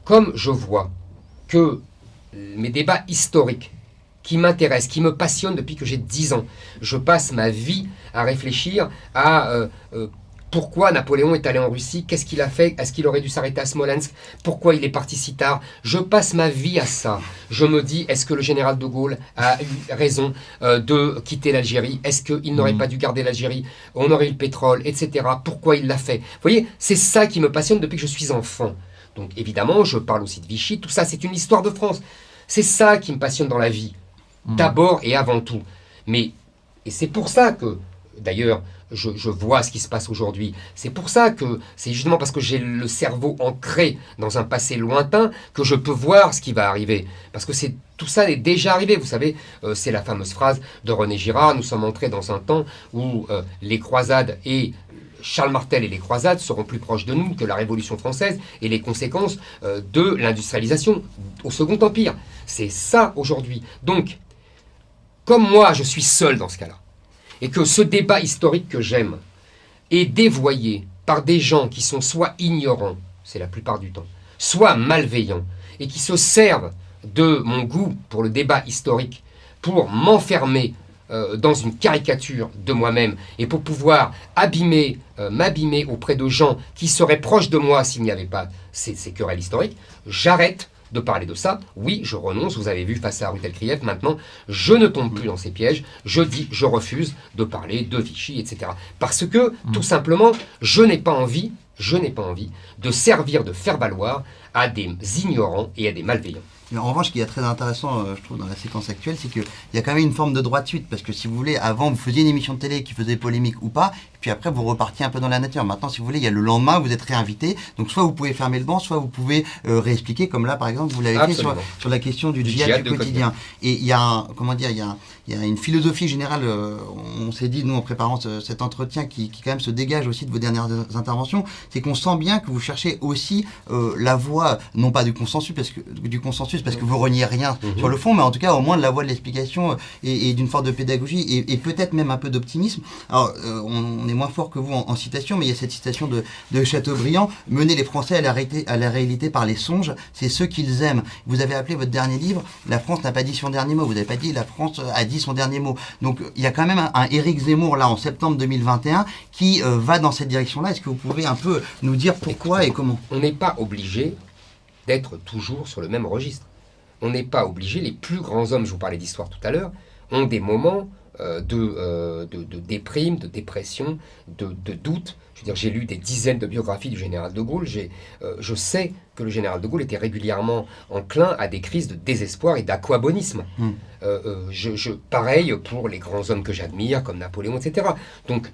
comme je vois que mes débats historiques qui m'intéresse, qui me passionne depuis que j'ai 10 ans. Je passe ma vie à réfléchir à pourquoi Napoléon est allé en Russie, qu'est-ce qu'il a fait, est-ce qu'il aurait dû s'arrêter à Smolensk, pourquoi il est parti si tard. Je passe ma vie à ça. Je me dis, est-ce que le général de Gaulle a eu raison de quitter l'Algérie? Est-ce qu'il n'aurait pas dû garder l'Algérie? On aurait eu le pétrole, etc. Pourquoi il l'a fait? Vous voyez, c'est ça qui me passionne depuis que je suis enfant. Donc évidemment, je parle aussi de Vichy, tout ça c'est une histoire de France. C'est ça qui me passionne dans la vie. D'abord et avant tout. Et c'est pour ça que, d'ailleurs, je vois ce qui se passe aujourd'hui. C'est pour ça que, c'est justement parce que j'ai le cerveau ancré dans un passé lointain que je peux voir ce qui va arriver. Parce que tout ça est déjà arrivé. Vous savez, c'est la fameuse phrase de René Girard, nous sommes entrés dans un temps où les croisades et Charles Martel et les croisades seront plus proches de nous que la Révolution française et les conséquences de l'industrialisation au Second Empire. C'est ça aujourd'hui. Donc, comme moi, je suis seul dans ce cas-là, et que ce débat historique que j'aime est dévoyé par des gens qui sont soit ignorants, c'est la plupart du temps, soit malveillants, et qui se servent de mon goût pour le débat historique pour m'enfermer dans une caricature de moi-même et pour pouvoir m'abîmer auprès de gens qui seraient proches de moi s'il n'y avait pas ces querelles historiques, j'arrête de parler de ça. Oui, je renonce, vous avez vu face à Rutel Krief, maintenant, je ne tombe plus dans ces pièges, je refuse de parler de Vichy, etc. Parce que, tout simplement, je n'ai pas envie de servir de faire-valoir à des ignorants et à des malveillants. Mais en revanche, ce qui est très intéressant, je trouve, dans la séquence actuelle, c'est qu'il y a quand même une forme de droit de suite. Parce que si vous voulez, avant, vous faisiez une émission de télé qui faisait polémique ou pas, et puis après, vous repartiez un peu dans la nature. Maintenant, si vous voulez, il y a le lendemain, vous êtes réinvité. Donc, soit vous pouvez fermer le banc, soit vous pouvez réexpliquer, comme là, par exemple, vous l'avez fait sur la question du djihad du quotidien. Et il y a, il y a une philosophie générale, on s'est dit, nous, en préparant cet entretien, qui quand même se dégage aussi de vos dernières interventions, c'est qu'on sent bien que vous cherchez aussi la voie, non pas du consensus, plus parce que vous reniez rien sur le fond, mais en tout cas au moins de la voie de l'explication et d'une forme de pédagogie et peut-être même un peu d'optimisme. Alors on est moins fort que vous en citation, mais il y a cette citation de Chateaubriand: mener les Français à la réalité par les songes, c'est ce qu'ils aiment. Vous avez appelé votre dernier livre La France n'a pas dit son dernier mot. Vous n'avez pas dit la France a dit son dernier mot. Donc il y a quand même un Éric Zemmour là en septembre 2021 qui va dans cette direction-là. Est-ce que vous pouvez un peu nous dire pourquoi et comment? On n'est pas obligé d'être toujours sur le même registre. On n'est pas obligé, les plus grands hommes, je vous parlais d'histoire tout à l'heure, ont des moments de déprime, de dépression, de doute. Je veux dire, j'ai lu des dizaines de biographies du général de Gaulle. Je sais que le général de Gaulle était régulièrement enclin à des crises de désespoir et d'aquabonisme. Pareil pour les grands hommes que j'admire, comme Napoléon, etc. Donc,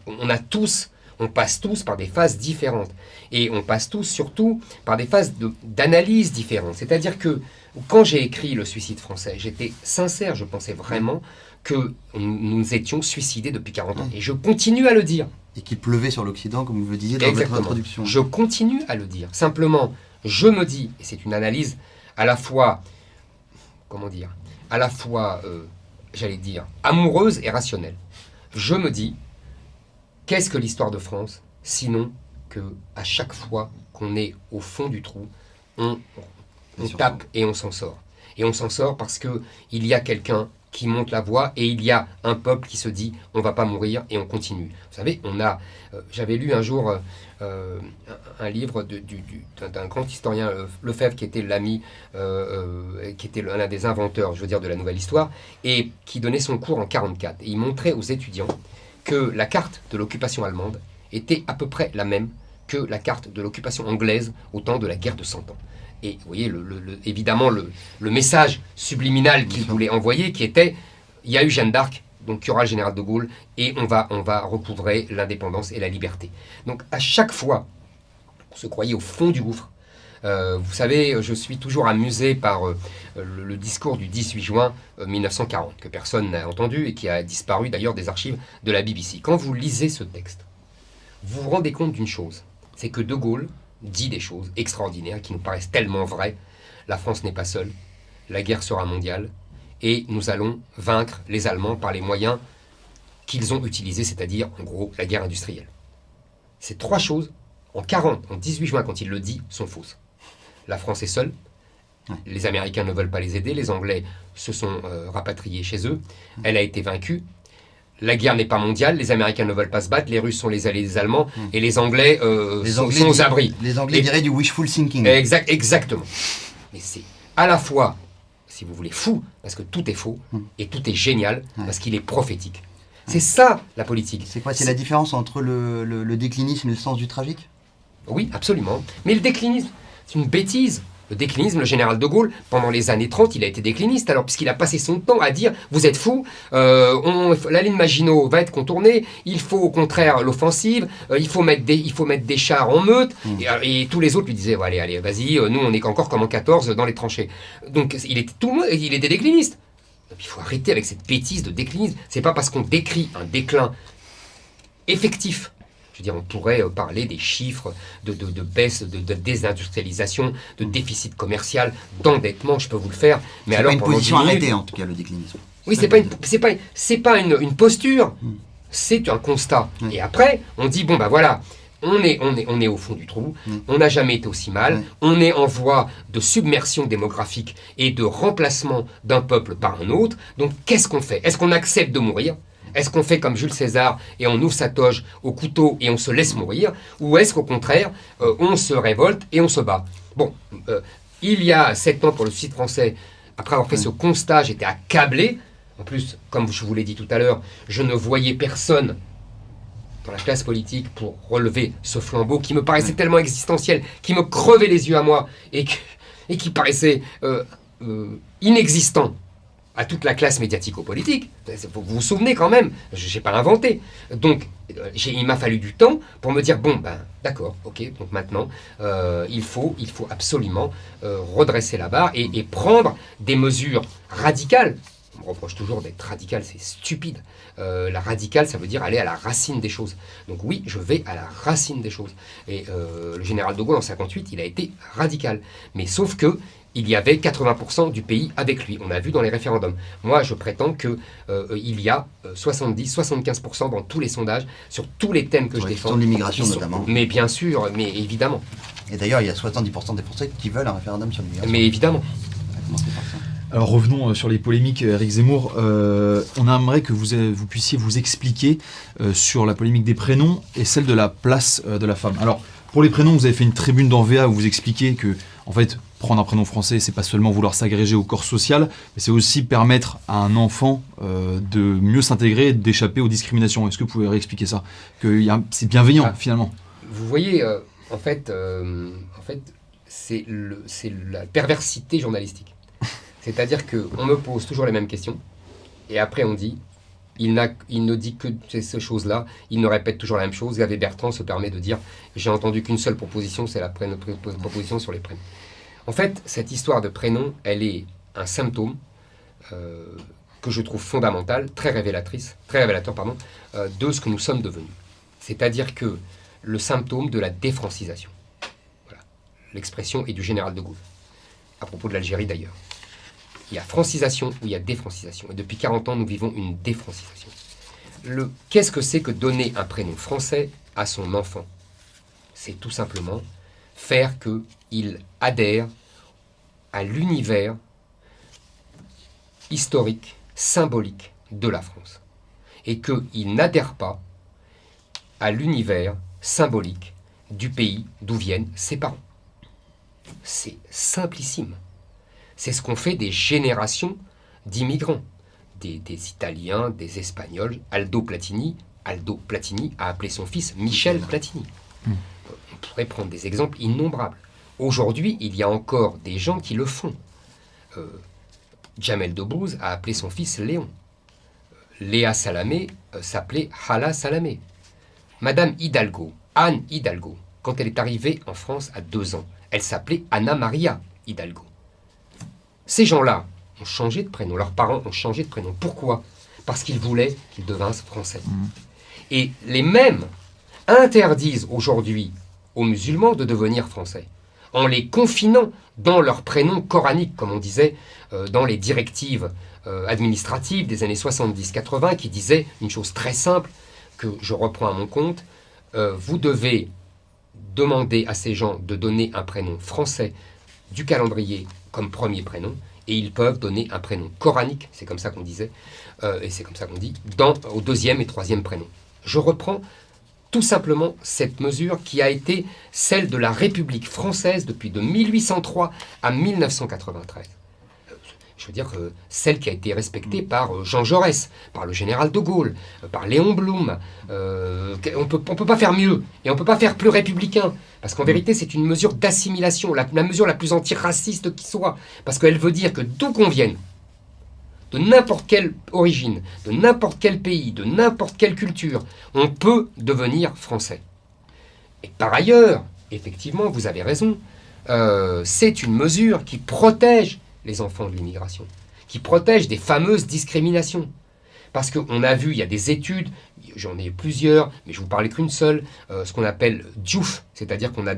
on passe tous par des phases différentes. Et on passe tous, surtout, par des phases d'analyse différentes. C'est-à-dire que, quand j'ai écrit Le suicide français, j'étais sincère, je pensais vraiment que nous étions suicidés depuis 40 ans. Et je continue à le dire. Et qu'il pleuvait sur l'Occident, comme vous le disiez dans votre introduction. Je continue à le dire. Simplement, je me dis, et c'est une analyse à la fois, j'allais dire, amoureuse et rationnelle. Je me dis, qu'est-ce que l'histoire de France, sinon que à chaque fois qu'on est au fond du trou, on tape et on s'en sort. Et on s'en sort parce qu'il y a quelqu'un qui monte la voie et il y a un peuple qui se dit on va pas mourir et on continue. Vous savez, j'avais lu un jour un livre d'un grand historien, Lefebvre, qui était l'ami, qui était l'un des inventeurs, je veux dire, de la nouvelle histoire, et qui donnait son cours en 1944. Et il montrait aux étudiants que la carte de l'occupation allemande était à peu près la même que la carte de l'occupation anglaise au temps de la guerre de 100 ans. Et vous voyez, évidemment, le message subliminal qu'il voulait envoyer, qui était, il y a eu Jeanne d'Arc, donc il y aura le général de Gaulle, et on va recouvrer l'indépendance et la liberté. Donc à chaque fois, on se croyait au fond du gouffre. Vous savez, je suis toujours amusé par le discours du 18 juin 1940, que personne n'a entendu et qui a disparu d'ailleurs des archives de la BBC. Quand vous lisez ce texte, vous vous rendez compte d'une chose, c'est que De Gaulle dit des choses extraordinaires qui nous paraissent tellement vraies. La France n'est pas seule, la guerre sera mondiale et nous allons vaincre les Allemands par les moyens qu'ils ont utilisés, c'est-à-dire en gros la guerre industrielle. Ces trois choses, en 18 juin quand il le dit, sont fausses. La France est seule, les Américains ne veulent pas les aider, les Anglais se sont rapatriés chez eux, elle a été vaincue. La guerre n'est pas mondiale, les Américains ne veulent pas se battre, les Russes sont les alliés des Allemands, et les Anglais, sont aux abris. Les Anglais diraient du wishful thinking. Exactement. Mais c'est à la fois, si vous voulez, fou, parce que tout est faux, et tout est génial, parce qu'il est prophétique. C'est ça, la politique. C'est quoi? C'est la différence entre le déclinisme et le sens du tragique? Oui, absolument. Mais le déclinisme, c'est une bêtise. Le déclinisme, le général de Gaulle, pendant les années 30, il a été décliniste, alors puisqu'il a passé son temps à dire « Vous êtes fous, la ligne Maginot va être contournée, il faut au contraire l'offensive, il faut mettre des chars en meute. » Et tous les autres lui disaient « Allez, vas-y, nous on est encore comme en 14 dans les tranchées. » Donc il était décliniste. Donc, il faut arrêter avec cette bêtise de déclinisme. C'est pas parce qu'on décrit un déclin effectif. Je veux dire, on pourrait parler des chiffres de baisse, de désindustrialisation, de déficit commercial, d'endettement, je peux vous le faire. Mais alors, pas une position arrêtée, en tout cas, le déclinisme. Oui, c'est pas une posture, c'est un constat. Et après, on dit, bon, ben voilà, on est au fond du trou, on n'a jamais été aussi mal, on est en voie de submersion démographique et de remplacement d'un peuple par un autre. Donc, qu'est-ce qu'on fait? Est-ce qu'on accepte de mourir? Est-ce qu'on fait comme Jules César et on ouvre sa toge au couteau et on se laisse mourir? Ou est-ce qu'au contraire, on se révolte et on se bat? Bon, il y a 7 ans pour le suicide français, après avoir fait ce constat, j'étais accablé. En plus, comme je vous l'ai dit tout à l'heure, je ne voyais personne dans la classe politique pour relever ce flambeau qui me paraissait tellement existentiel, qui me crevait les yeux à moi et qui paraissait inexistant à toute la classe médiatico-politique. Vous vous souvenez quand même, je n'ai pas inventé. Donc, il m'a fallu du temps pour me dire, bon, ben, d'accord, ok, donc maintenant, il faut absolument redresser la barre et prendre des mesures radicales. On me reproche toujours d'être radical, c'est stupide. La radicale, ça veut dire aller à la racine des choses. Donc oui, je vais à la racine des choses. Et le général de Gaulle, en 1958, il a été radical. Mais sauf que il y avait 80% du pays avec lui. On a vu dans les référendums. Moi, je prétends qu'il y a 70-75% dans tous les sondages, sur tous les thèmes que je défends. Sur l'immigration notamment. Mais bien sûr, mais évidemment. Et d'ailleurs, il y a 70% des Français qui veulent un référendum sur l'immigration. Mais évidemment. Ça a commencé par ça. Alors revenons sur les polémiques, Éric Zemmour. On aimerait que vous puissiez vous expliquer sur la polémique des prénoms et celle de la place de la femme. Alors pour les prénoms, vous avez fait une tribune dans VA où vous expliquez que en fait prendre un prénom français, c'est pas seulement vouloir s'agréger au corps social, mais c'est aussi permettre à un enfant de mieux s'intégrer, d'échapper aux discriminations. Est-ce que vous pouvez réexpliquer ça? Que c'est bienveillant finalement. Vous voyez, en fait, c'est la perversité journalistique. C'est-à-dire qu'on me pose toujours les mêmes questions, et après on dit, il ne dit que ces choses-là, il ne répète toujours la même chose. Gavé Bertrand se permet de dire, j'ai entendu qu'une seule proposition, c'est la proposition sur les prénoms. En fait, cette histoire de prénom, elle est un symptôme que je trouve fondamental, très révélateur, de ce que nous sommes devenus. C'est-à-dire que le symptôme de la défrancisation. Voilà. L'expression est du général de Gaulle, à propos de l'Algérie d'ailleurs. Il y a francisation ou il y a défrancisation. Et depuis 40 ans, nous vivons une défrancisation. Qu'est-ce que c'est que donner un prénom français à son enfant? C'est tout simplement faire qu'il adhère à l'univers historique, symbolique de la France. Et qu'il n'adhère pas à l'univers symbolique du pays d'où viennent ses parents. C'est simplissime. C'est ce qu'ont fait des générations d'immigrants, des Italiens, des Espagnols. Aldo Platini a appelé son fils Michel Platini. On pourrait prendre des exemples innombrables. Aujourd'hui, il y a encore des gens qui le font. Jamel Debbouze a appelé son fils Léon. Léa Salamé s'appelait Hala Salamé. Madame Hidalgo, Anne Hidalgo, quand elle est arrivée en France à 2 ans, elle s'appelait Anna Maria Hidalgo. Ces gens-là ont changé de prénom, leurs parents ont changé de prénom. Pourquoi? Parce qu'ils voulaient qu'ils devinssent français. Et les mêmes interdisent aujourd'hui aux musulmans de devenir français, en les confinant dans leur prénom coranique, comme on disait dans les directives administratives des années 70-80, qui disaient une chose très simple, que je reprends à mon compte, vous devez demander à ces gens de donner un prénom français du calendrier comme premier prénom, et ils peuvent donner un prénom coranique, c'est comme ça qu'on disait, et c'est comme ça qu'on dit, au 2e et 3e prénom. Je reprends tout simplement cette mesure qui a été celle de la République française depuis de 1803 à 1993. Je veux dire, celle qui a été respectée par Jean Jaurès, par le général de Gaulle, par Léon Blum. On peut pas faire mieux, et on ne peut pas faire plus républicain. Parce qu'en vérité, c'est une mesure d'assimilation, la mesure la plus antiraciste qui soit. Parce qu'elle veut dire que d'où qu'on vienne, de n'importe quelle origine, de n'importe quel pays, de n'importe quelle culture, on peut devenir français. Et par ailleurs, effectivement, vous avez raison, c'est une mesure qui protège les enfants de l'immigration, qui protège des fameuses discriminations. Parce qu'on a vu, il y a des études, j'en ai plusieurs, mais je vous parlais qu'une seule, ce qu'on appelle DIOUF, c'est-à-dire qu'on a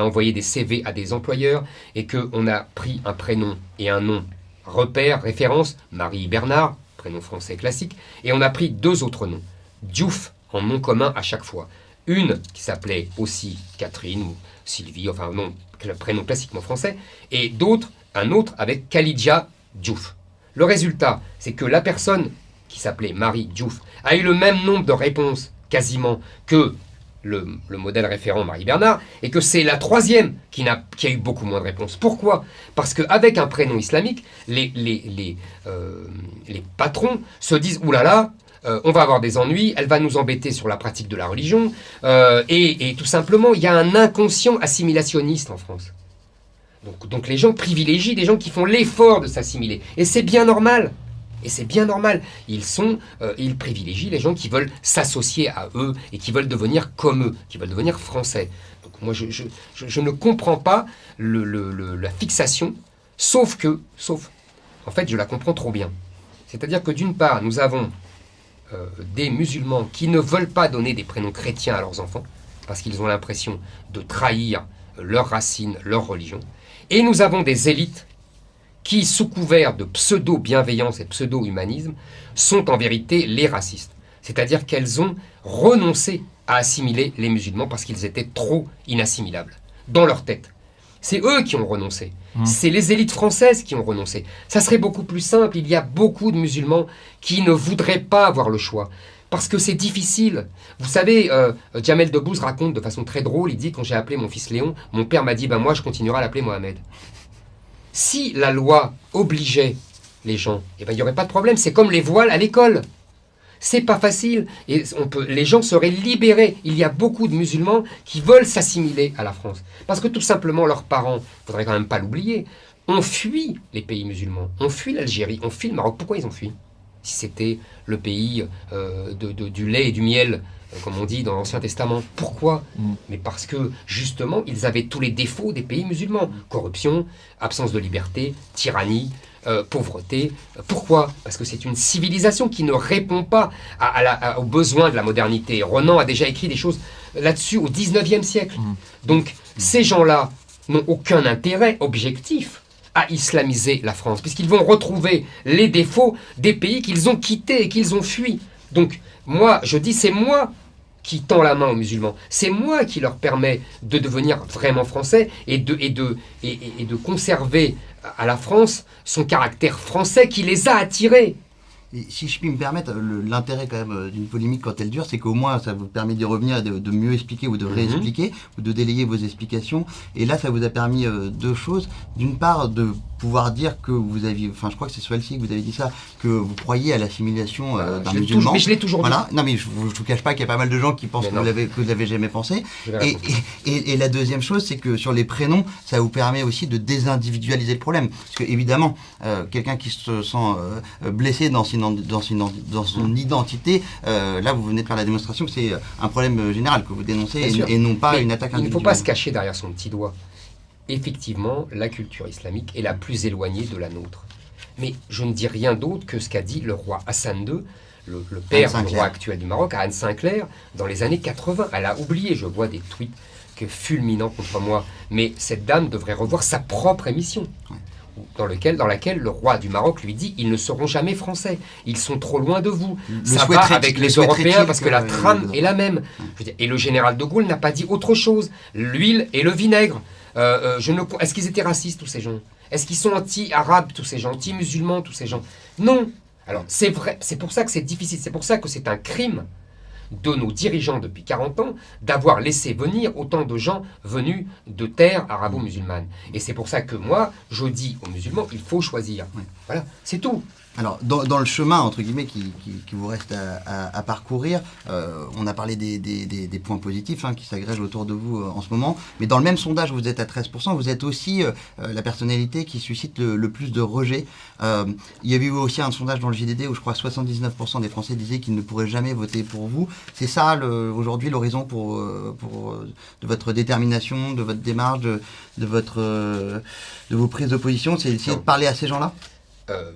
envoyé des CV à des employeurs et qu'on a pris un prénom et un nom repère, référence, Marie Bernard, prénom français classique, et on a pris 2 autres noms, Diouf en nom commun à chaque fois. Une qui s'appelait aussi Catherine ou Sylvie, enfin non, prénom classiquement français, et un autre avec Khalidja Diouf. Le résultat, c'est que la personne qui s'appelait Marie Diouf a eu le même nombre de réponses quasiment que le modèle référent Marie Bernard, et que c'est la 3e qui a eu beaucoup moins de réponses. Pourquoi? Parce qu'avec un prénom islamique, les patrons se disent « Ouh là là, on va avoir des ennuis, elle va nous embêter sur la pratique de la religion, et tout simplement, il y a un inconscient assimilationniste en France. Donc les gens privilégient des gens qui font l'effort de s'assimiler. Et c'est bien normal. Ils privilégient les gens qui veulent s'associer à eux et qui veulent devenir comme eux, qui veulent devenir français. Donc moi, je ne comprends pas la fixation, sauf, en fait, je la comprends trop bien. C'est-à-dire que d'une part, nous avons des musulmans qui ne veulent pas donner des prénoms chrétiens à leurs enfants, parce qu'ils ont l'impression de trahir leurs racines, leur religion. Et nous avons des élites qui, sous couvert de pseudo-bienveillance et pseudo-humanisme, sont en vérité les racistes. C'est-à-dire qu'elles ont renoncé à assimiler les musulmans parce qu'ils étaient trop inassimilables dans leur tête. C'est eux qui ont renoncé. C'est les élites françaises qui ont renoncé. Ça serait beaucoup plus simple. Il y a beaucoup de musulmans qui ne voudraient pas avoir le choix. Parce que c'est difficile. Vous savez, Jamel Debbouze raconte de façon très drôle, il dit, quand j'ai appelé mon fils Léon, mon père m'a dit, ben moi je continuerai à l'appeler Mohamed. Si la loi obligeait les gens, eh ben, il n'y aurait pas de problème. C'est comme les voiles à l'école. C'est pas facile. Et les gens seraient libérés. Il y a beaucoup de musulmans qui veulent s'assimiler à la France. Parce que tout simplement, leurs parents, il ne faudrait quand même pas l'oublier, ont fui les pays musulmans, ont fui l'Algérie, ont fui le Maroc. Pourquoi ils ont fui? Si c'était le pays du lait et du miel, comme on dit dans l'Ancien Testament. Pourquoi? Mais parce que, justement, ils avaient tous les défauts des pays musulmans. Corruption, absence de liberté, tyrannie, pauvreté. Pourquoi? Parce que c'est une civilisation qui ne répond pas aux besoins de la modernité. Renan a déjà écrit des choses là-dessus au 19e siècle. Donc, ces gens-là n'ont aucun intérêt objectif à islamiser la France, puisqu'ils vont retrouver les défauts des pays qu'ils ont quittés et qu'ils ont fuis. Donc, moi, je dis, c'est moi qui tends la main aux musulmans. C'est moi qui leur permet de devenir vraiment français et de conserver à la France son caractère français qui les a attirés. Et si je puis me permettre, l'intérêt quand même d'une polémique quand elle dure, c'est qu'au moins ça vous permet d'y revenir et de mieux expliquer ou de réexpliquer ou de délayer vos explications. Et là, ça vous a permis deux choses. D'une part, de pouvoir dire que vous aviez, enfin je crois que c'est Swalsi que vous avez dit ça, que vous croyez à l'assimilation d'un musulman. Mais je l'ai toujours dit. Voilà. Non mais je vous cache pas qu'il y a pas mal de gens qui pensent que vous l'avez jamais pensé. Et la deuxième chose, c'est que sur les prénoms, ça vous permet aussi de désindividualiser le problème. Parce que évidemment, quelqu'un qui se sent blessé dans son identité, là vous venez de faire la démonstration que c'est un problème général que vous dénoncez et non pas une attaque individuelle. Il ne faut pas se cacher derrière son petit doigt. Effectivement, la culture islamique est la plus éloignée de la nôtre. Mais je ne dis rien d'autre que ce qu'a dit le roi Hassan II, le père du roi actuel du Maroc, Anne Sinclair, dans les années 80. Elle a oublié, je vois des tweets fulminants contre moi, mais cette dame devrait revoir sa propre émission. Dans laquelle le roi du Maroc lui dit « Ils ne seront jamais français, ils sont trop loin de vous. Ça va avec les Européens parce que la trame est la même. » Et le général de Gaulle n'a pas dit autre chose. L'huile et le vinaigre. Est-ce qu'ils étaient racistes, tous ces gens? Est-ce qu'ils sont anti-arabes, tous ces gens? Anti-musulmans, tous ces gens? Non. Alors, c'est vrai, c'est pour ça que c'est difficile, c'est pour ça que c'est un crime de nos dirigeants depuis 40 ans d'avoir laissé venir autant de gens venus de terres arabo-musulmanes. Et c'est pour ça que moi, je dis aux musulmans, il faut choisir. Voilà, c'est tout. Alors, dans le chemin, entre guillemets, qui vous reste à parcourir, on a parlé des points positifs qui s'agrègent autour de vous en ce moment, mais dans le même sondage, vous êtes à 13%, vous êtes aussi la personnalité qui suscite le plus de rejet. Il y avait eu aussi un sondage dans le JDD où je crois 79% des Français disaient qu'ils ne pourraient jamais voter pour vous. C'est ça, aujourd'hui, l'horizon de votre détermination, de votre démarche, de vos prises de position, c'est essayer de parler à ces gens-là?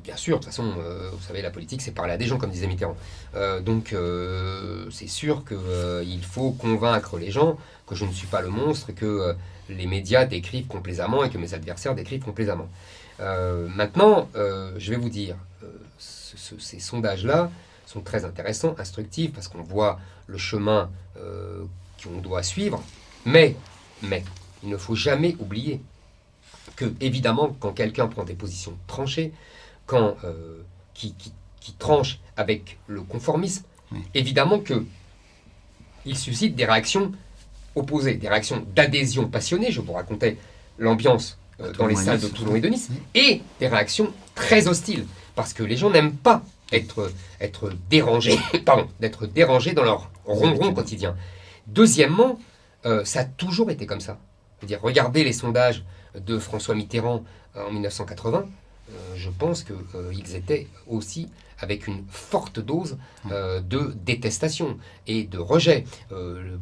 Bien sûr, de toute façon, vous savez, la politique, c'est parler à des gens, comme disait Mitterrand. Donc, c'est sûr qu'il faut convaincre les gens que je ne suis pas le monstre, que les médias décrivent complaisamment et que mes adversaires décrivent complaisamment. Maintenant, je vais vous dire, ces sondages-là sont très intéressants, instructifs, parce qu'on voit le chemin qu'on doit suivre, mais il ne faut jamais oublier que, évidemment, quand quelqu'un prend des positions tranchées, qui tranche avec le conformisme, évidemment qu'il suscite des réactions opposées, des réactions d'adhésion passionnée. Je vous racontais l'ambiance dans les salles de Toulon et de Nice, et des réactions très hostiles, parce que les gens n'aiment pas être dérangés, d'être dérangés dans leur ronron quotidien. Deuxièmement, ça a toujours été comme ça. C'est-à-dire, regardez les sondages de François Mitterrand en 1980, je pense qu'ils étaient aussi avec une forte dose de détestation et de rejet.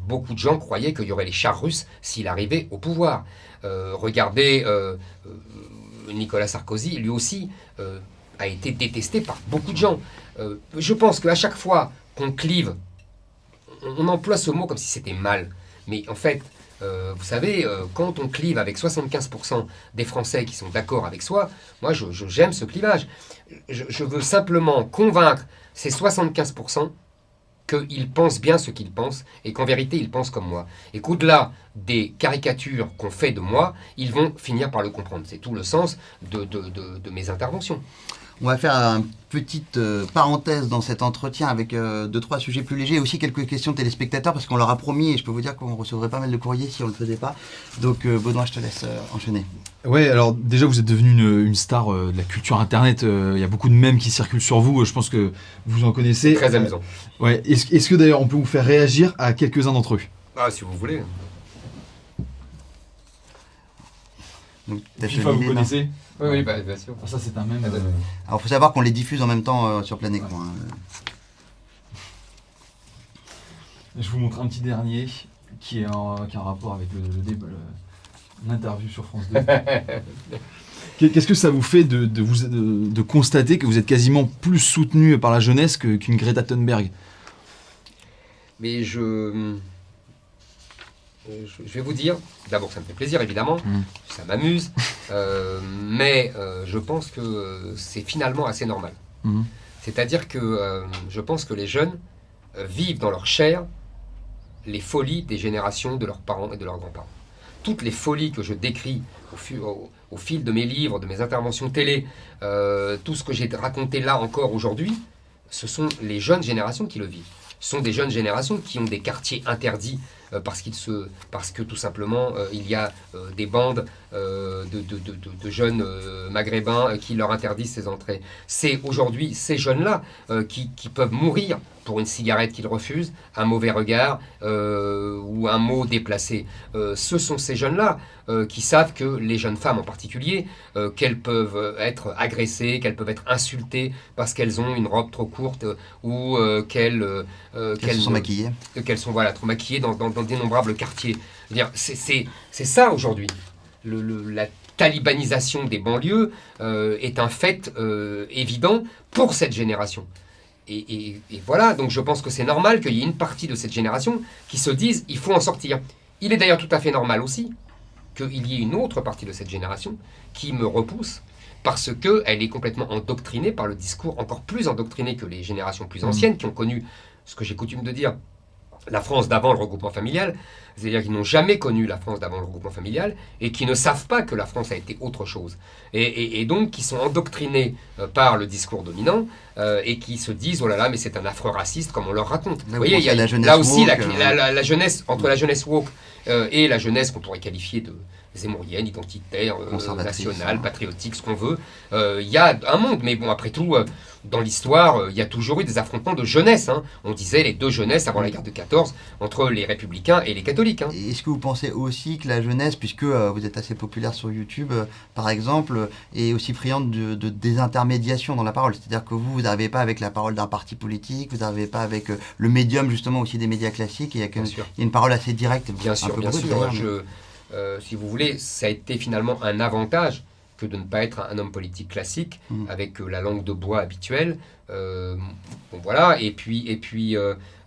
Beaucoup de gens croyaient qu'il y aurait les chars russes s'il arrivait au pouvoir. Regardez Nicolas Sarkozy, lui aussi a été détesté par beaucoup de gens. Je pense qu'à chaque fois qu'on clive, on emploie ce mot comme si c'était mal. Mais en fait, Vous savez, quand on clive avec 75% des Français qui sont d'accord avec soi, moi j'aime ce clivage. Je veux simplement convaincre ces 75% qu'ils pensent bien ce qu'ils pensent et qu'en vérité ils pensent comme moi. Et qu'au-delà des caricatures qu'on fait de moi, ils vont finir par le comprendre. C'est tout le sens de mes interventions. On va faire une petite parenthèse dans cet entretien avec 2-3 sujets plus légers et aussi quelques questions de téléspectateurs parce qu'on leur a promis et je peux vous dire qu'on recevrait pas mal de courriers si on le faisait pas. Donc Baudouin, je te laisse enchaîner. Ouais, alors déjà vous êtes devenu une star de la culture internet, il y a beaucoup de mèmes qui circulent sur vous, je pense que vous en connaissez. Très amusant. Ouais, est-ce que d'ailleurs on peut vous faire réagir à quelques-uns d'entre eux? Ah, si vous voulez. Donc, FIFA, vous connaissez? Oui, bien sûr. Ça c'est un mème. Alors il faut savoir qu'on les diffuse en même temps sur plein écran. Je vous montre un petit dernier qui a un rapport avec l'interview sur France 2. Qu'est-ce que ça vous fait de constater que vous êtes quasiment plus soutenu par la jeunesse qu'une Greta Thunberg? Mais je vais vous dire, d'abord ça me fait plaisir évidemment, ça m'amuse, mais je pense que c'est finalement assez normal. C'est-à-dire que je pense que les jeunes vivent dans leur chair les folies des générations de leurs parents et de leurs grands-parents. Toutes les folies que je décris au fil de mes livres, de mes interventions télé, tout ce que j'ai raconté là encore aujourd'hui, ce sont les jeunes générations qui le vivent. Ce sont des jeunes générations qui ont des quartiers interdits parce que tout simplement il y a des bandes de jeunes maghrébins qui leur interdisent ces entrées. C'est aujourd'hui ces jeunes-là qui peuvent mourir pour une cigarette qu'ils refusent, un mauvais regard ou un mot déplacé. Ce sont ces jeunes-là qui savent que les jeunes femmes en particulier, qu'elles peuvent être agressées, qu'elles peuvent être insultées parce qu'elles ont une robe trop courte ou qu'elles sont maquillées. Qu'elles sont trop maquillées dans d'innombrables quartiers. C'est ça aujourd'hui. La talibanisation des banlieues est un fait évident pour cette génération. Et voilà, donc je pense que c'est normal qu'il y ait une partie de cette génération qui se dise il faut en sortir. Il est d'ailleurs tout à fait normal aussi qu'il y ait une autre partie de cette génération qui me repousse parce qu'elle est complètement endoctrinée par le discours, encore plus endoctrinée que les générations plus anciennes qui ont connu ce que j'ai coutume de dire, la France d'avant le regroupement familial, c'est-à-dire qu'ils n'ont jamais connu la France d'avant le regroupement familial et qui ne savent pas que la France a été autre chose. Et donc qui sont endoctrinés par le discours dominant et qui se disent « Oh là là, mais c'est un affreux raciste » comme on leur raconte. Vous voyez, il y a là aussi la jeunesse, entre la jeunesse woke et la jeunesse qu'on pourrait qualifier de zémourienne, identitaire, nationale, patriotique, ce qu'on veut. Il y a un monde, mais bon, après tout, dans l'histoire, il y a toujours eu des affrontements de jeunesse. On disait les deux jeunesses avant la guerre de 14 entre les républicains et les catholiques. Et est-ce que vous pensez aussi que la jeunesse, puisque vous êtes assez populaire sur YouTube, par exemple, est aussi friande de désintermédiation dans la parole? C'est-à-dire que vous n'arrivez pas avec la parole d'un parti politique, vous n'arrivez pas avec le médium justement aussi des médias classiques, et il y a une parole assez directe. Bien sûr. Si vous voulez, ça a été finalement un avantage que de ne pas être un homme politique classique avec la langue de bois habituelle. Voilà. Et puis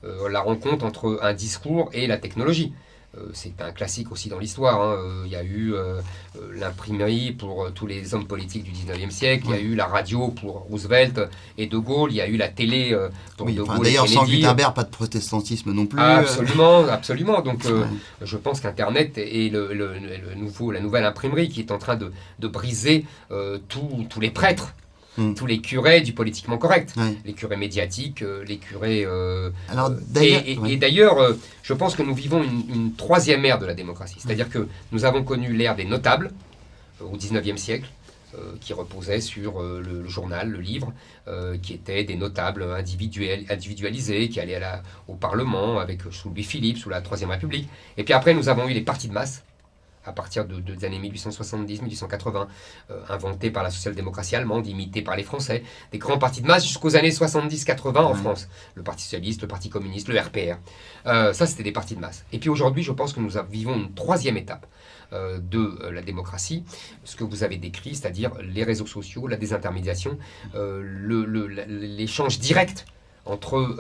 la rencontre entre un discours et la technologie. C'est un classique aussi dans l'histoire. Il y a eu l'imprimerie pour tous les hommes politiques du 19e siècle, il y a eu la radio pour Roosevelt et De Gaulle, il y a eu la télé pour De Gaulle d'ailleurs, et Kennedy. sans Gutenberg, pas de protestantisme non plus. Absolument. Donc je pense qu'Internet est la nouvelle imprimerie qui est en train de briser tous les prêtres. Tous les curés du politiquement correct, les curés médiatiques, les curés... Et d'ailleurs, je pense que nous vivons une troisième ère de la démocratie. C'est-à-dire que nous avons connu l'ère des notables au XIXe siècle, qui reposait sur le journal, le livre, qui étaient des notables individualisés, qui allaient au Parlement sous Louis-Philippe, sous la Troisième République. Et puis après, nous avons eu les partis de masse, à partir des années 1870-1880, inventés par la social-démocratie allemande, imités par les Français, des grands partis de masse jusqu'aux années 70-80 en France. Le Parti socialiste, le Parti communiste, le RPR. Ça, c'était des partis de masse. Et puis aujourd'hui, je pense que nous vivons une troisième étape de la démocratie, ce que vous avez décrit, c'est-à-dire les réseaux sociaux, la désintermédiation, l'échange direct entre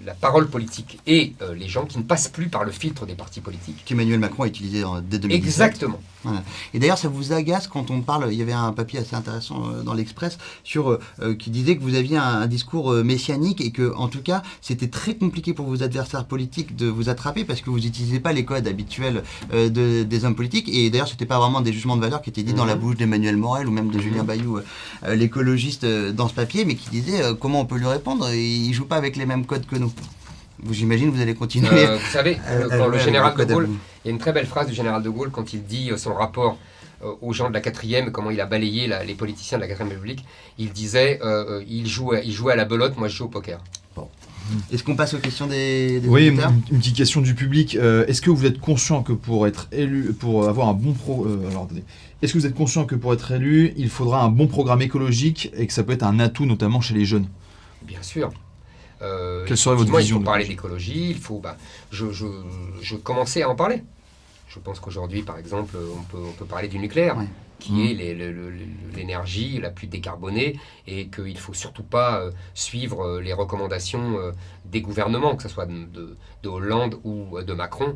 la parole politique et les gens qui ne passent plus par le filtre des partis politiques. Qu'Emmanuel Macron a utilisé dès 2017. Exactement. Voilà. Et d'ailleurs, ça vous agace quand on parle, il y avait un papier assez intéressant dans l'Express qui disait que vous aviez un discours messianique et que, en tout cas, c'était très compliqué pour vos adversaires politiques de vous attraper parce que vous n'utilisez pas les codes habituels des hommes politiques. Et d'ailleurs, c'était pas vraiment des jugements de valeur qui étaient dits dans la bouche d'Emmanuel Morel ou même de Julien Bayou, l'écologiste, dans ce papier, mais qui disait comment on peut lui répondre. Il joue pas avec les mêmes codes que nous. J'imagine vous allez continuer. Vous savez, quand le général de Gaulle, il y a une très belle phrase du général de Gaulle quand il dit son rapport aux gens de la 4e, comment il a balayé les politiciens de la 4e République. Il disait, il jouait à la belote, moi je joue au poker. Bon. Est-ce qu'on passe aux questions des Oui, auditeurs ? une petite question du public. Est-ce que vous êtes conscient que pour être élu, pour avoir un bon est-ce que vous êtes conscient que pour être élu, il faudra un bon programme écologique et que ça peut être un atout notamment chez les jeunes ? Bien sûr. Quelle serait votre vision ? Il faut parler d'écologie, il faut. Je commençais à en parler. Je pense qu'aujourd'hui, par exemple, on peut parler du nucléaire, qui est l'énergie la plus décarbonée, et qu'il ne faut surtout pas suivre les recommandations des gouvernements, que ce soit de Hollande ou de Macron,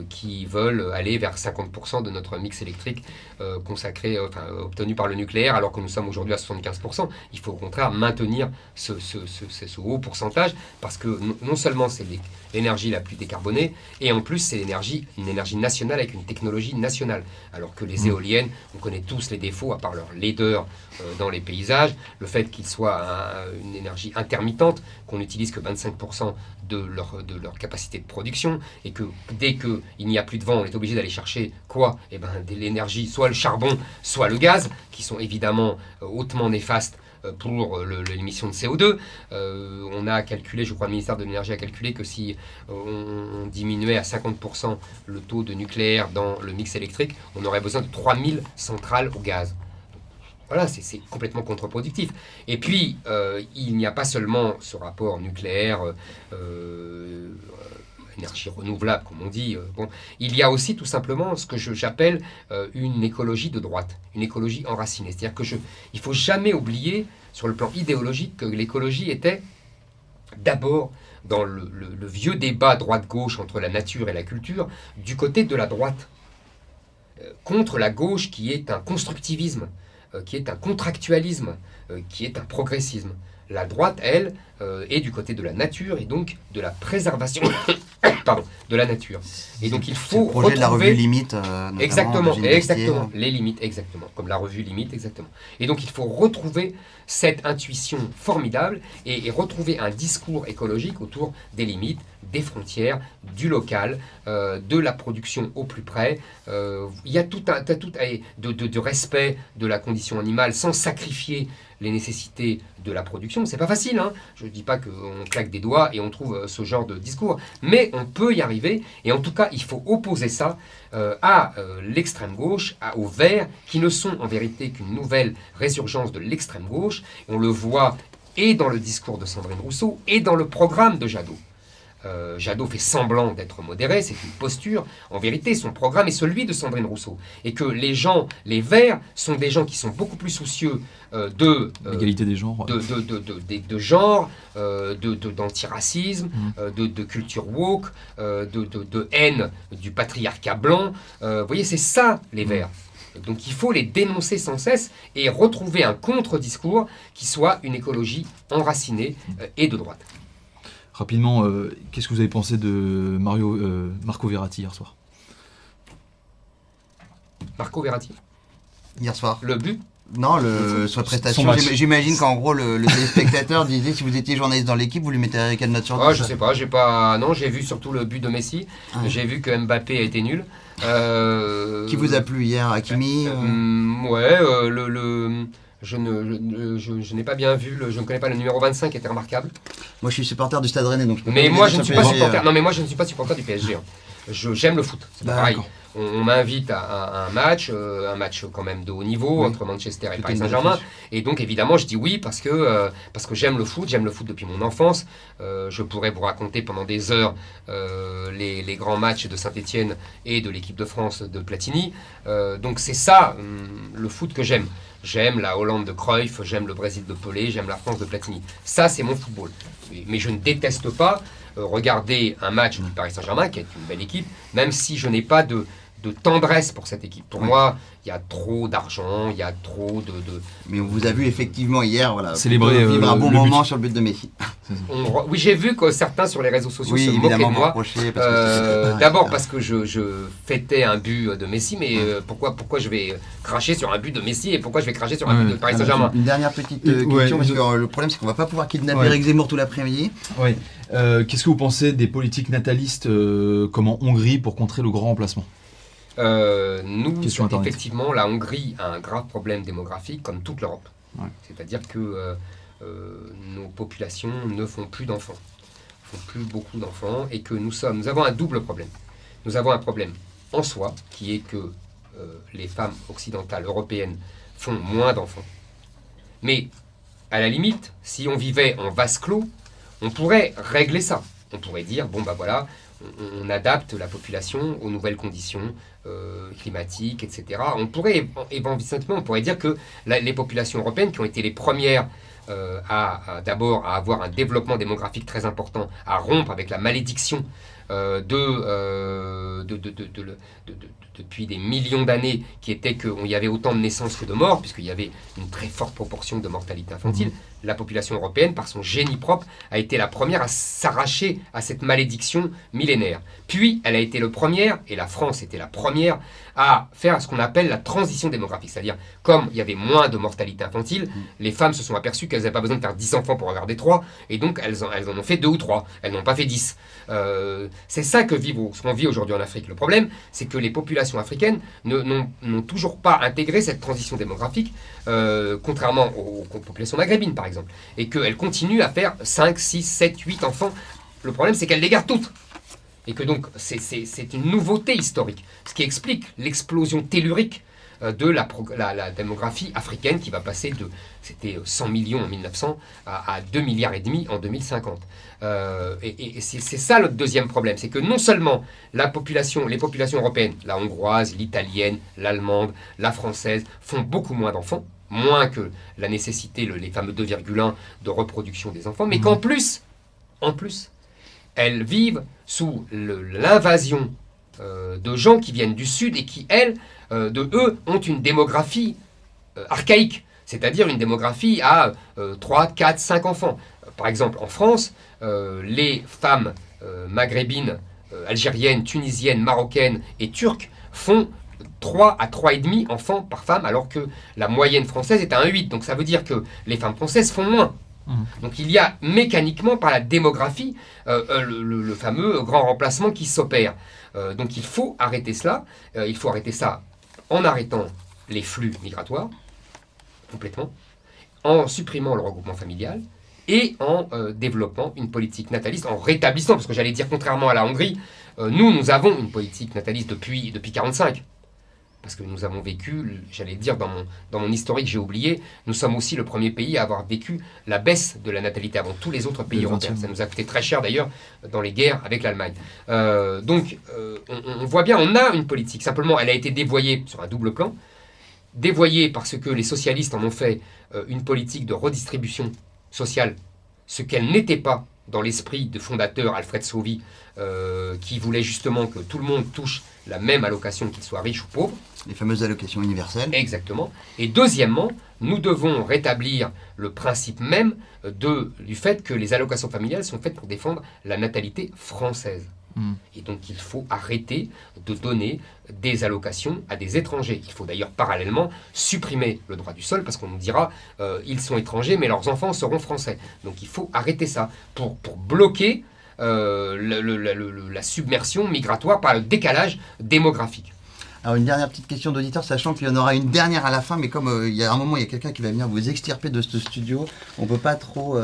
qui veulent aller vers 50% de notre mix électrique obtenu par le nucléaire, alors que nous sommes aujourd'hui à 75%. Il faut au contraire maintenir ce haut pourcentage, parce que non seulement c'est l'énergie la plus décarbonée, et en plus c'est une énergie nationale avec une technologie nationale. Alors que les éoliennes, on connaît tous les défauts, à part leur laideur dans les paysages, le fait qu'ils soient une énergie intermittente, qu'on n'utilise que 25% de leur capacité de production, et que dès qu'il n'y a plus de vent, on est obligé d'aller chercher quoi ? De l'énergie, soit le charbon, soit le gaz, qui sont évidemment hautement néfastes pour l'émission de CO2. On a calculé, je crois le ministère de l'Énergie a calculé que si on diminuait à 50% le taux de nucléaire dans le mix électrique, on aurait besoin de 3000 centrales au gaz. Voilà, c'est complètement contre-productif. Et puis, il n'y a pas seulement ce rapport nucléaire, énergie renouvelable, comme on dit. Il y a aussi tout simplement ce que j'appelle une écologie de droite, une écologie enracinée. C'est-à-dire qu'il ne faut jamais oublier, sur le plan idéologique, que l'écologie était d'abord, dans le vieux débat droite-gauche entre la nature et la culture, du côté de la droite, contre la gauche qui est un constructivisme, qui est un contractualisme, qui est un progressisme. La droite, elle, est du côté de la nature et donc de la préservation de la nature. Et donc il faut le projet de la revue Limite, exactement, les limites, exactement, comme la revue Limite, exactement. Et donc il faut retrouver cette intuition formidable et retrouver un discours écologique autour des limites, des frontières, du local, de la production au plus près. Il y a tout de respect de la condition animale sans sacrifier les nécessités de la production. C'est pas facile, hein. Je ne dis pas qu'on claque des doigts et on trouve ce genre de discours, mais on peut y arriver, et en tout cas, il faut opposer ça à l'extrême gauche, aux Verts, qui ne sont en vérité qu'une nouvelle résurgence de l'extrême gauche. On le voit et dans le discours de Sandrine Rousseau et dans le programme de Jadot. Jadot fait semblant d'être modéré, c'est une posture. En vérité, son programme est celui de Sandrine Rousseau. Et que les Verts, sont des gens qui sont beaucoup plus soucieux de l'égalité des genres, de genre, d'antiracisme, de culture woke, de haine du patriarcat blanc. Vous voyez, c'est ça, les Verts. Donc il faut les dénoncer sans cesse et retrouver un contre-discours qui soit une écologie enracinée et de droite. Rapidement, qu'est-ce que vous avez pensé de Marco Verratti hier soir ? Marco Verratti ? Hier soir. Le but ? Non, sur prestation. J'imagine qu'en gros, le téléspectateur disait si vous étiez journaliste dans l'équipe, vous lui mettriez quelle note sur 10 ? Je sais pas, non, j'ai vu surtout le but de Messi. J'ai vu que Mbappé a été nul. Qui vous a plu hier, Hakimi Je n'ai pas bien vu, je ne connais pas le numéro 25 qui était remarquable. Moi je suis supporter du Stade Rennais, donc je peux mais moi je ne suis pas supporter. Non mais moi je ne suis pas supporter du PSG. J'aime le foot, c'est pas pareil. on m'invite à un match quand même de haut niveau entre Manchester et Paris Saint-Germain. Et donc évidemment je dis oui parce que j'aime le foot depuis mon enfance. Je pourrais vous raconter pendant des heures les grands matchs de Saint-Étienne et de l'équipe de France de Platini. Donc c'est ça le foot que j'aime. J'aime la Hollande de Cruyff, j'aime le Brésil de Pelé, j'aime la France de Platini. Ça c'est mon football. Mais je ne déteste pas regarder un match du Paris Saint-Germain, qui est une belle équipe, même si je n'ai pas de tendresse pour cette équipe. Pour moi, il y a trop d'argent, il y a trop de... Mais on vous a vu effectivement hier, célébrer vivre un bon moment sur le but de Messi. Oui, j'ai vu que certains sur les réseaux sociaux se moquaient de moi. D'abord parce que je fêtais un but de Messi, mais pourquoi je vais cracher sur un but de Messi et pourquoi je vais cracher sur un but de Paris Saint-Germain? Une dernière petite question, parce que le problème c'est qu'on va pas pouvoir kidnapper Éric Zemmour tout l'après-midi. Oui. Qu'est-ce que vous pensez des politiques natalistes comme en Hongrie pour contrer le grand remplacement? Effectivement, la Hongrie a un grave problème démographique, comme toute l'Europe. Ouais. C'est-à-dire que nos populations ne font plus d'enfants, font plus beaucoup d'enfants, et que nous avons un double problème. Nous avons un problème en soi, qui est que les femmes occidentales, européennes, font moins d'enfants. Mais, à la limite, si on vivait en vase clos, on pourrait régler ça. On pourrait dire, bon bah voilà, on adapte la population aux nouvelles conditions climatiques, etc. On pourrait éventuellement, on pourrait dire que les populations européennes qui ont été les premières d'abord à avoir un développement démographique très important, à rompre avec la malédiction depuis des millions d'années, qui était qu'il y avait autant de naissances que de morts, puisqu'il y avait une très forte proportion de mortalité infantile. La population européenne, par son génie propre, a été la première à s'arracher à cette malédiction millénaire. Puis, elle a été la première, et la France était la première, à faire ce qu'on appelle la transition démographique. C'est-à-dire, comme il y avait moins de mortalité infantile, les femmes se sont aperçues qu'elles n'avaient pas besoin de faire 10 enfants pour avoir des 3, et donc elles en ont fait 2 ou 3. Elles n'ont pas fait 10. C'est ça ce qu'on vit aujourd'hui en Afrique. Le problème, c'est que les populations africaines n'ont toujours pas intégré cette transition démographique, contrairement aux populations maghrébines, par exemple, et qu'elles continuent à faire 5, 6, 7, 8 enfants. Le problème, c'est qu'elles les gardent toutes. Et que donc, c'est une nouveauté historique, ce qui explique l'explosion tellurique de la démographie africaine qui va passer c'était 100 millions en 1900 à 2,5 milliards en 2050. Et c'est ça le deuxième problème, c'est que non seulement les populations européennes, la hongroise, l'italienne, l'allemande, la française, font beaucoup moins d'enfants, moins que la nécessité, les fameux 2,1 de reproduction des enfants, mais qu'en plus, elles vivent sous l'invasion de gens qui viennent du Sud et qui, eux, ont une démographie archaïque, c'est-à-dire une démographie à 3, 4, 5 enfants. Par exemple, en France, les femmes maghrébines, algériennes, tunisiennes, marocaines et turques font 3 à 3,5 enfants par femme, alors que la moyenne française est à 1,8. Donc ça veut dire que les femmes françaises font moins. Donc il y a mécaniquement par la démographie le fameux grand remplacement qui s'opère. Donc il faut arrêter cela. Il faut arrêter ça en arrêtant les flux migratoires complètement, en supprimant le regroupement familial et en développant une politique nataliste, en rétablissant, parce que j'allais dire contrairement à la Hongrie, nous avons une politique nataliste depuis 1945. Parce que nous avons vécu, j'allais dire dans mon historique, j'ai oublié, nous sommes aussi le premier pays à avoir vécu la baisse de la natalité avant tous les autres pays européens. Ça nous a coûté très cher d'ailleurs dans les guerres avec l'Allemagne. Donc on voit bien, on a une politique. Simplement, elle a été dévoyée sur un double plan. Dévoyée parce que les socialistes en ont fait une politique de redistribution sociale, ce qu'elle n'était pas dans l'esprit de fondateur Alfred Sauvy, qui voulait justement que tout le monde touche la même allocation, qu'il soit riche ou pauvre. Les fameuses allocations universelles. Exactement. Et deuxièmement, nous devons rétablir le principe même du fait que les allocations familiales sont faites pour défendre la natalité française. Et donc il faut arrêter de donner des allocations à des étrangers. Il faut d'ailleurs parallèlement supprimer le droit du sol, parce qu'on nous dira ils sont étrangers mais leurs enfants seront français. Donc il faut arrêter ça pour bloquer la submersion migratoire par le décalage démographique. Alors une dernière petite question d'auditeur, sachant qu'il y en aura une dernière à la fin, mais comme il y a un moment, il y a quelqu'un qui va venir vous extirper de ce studio, on ne peut pas trop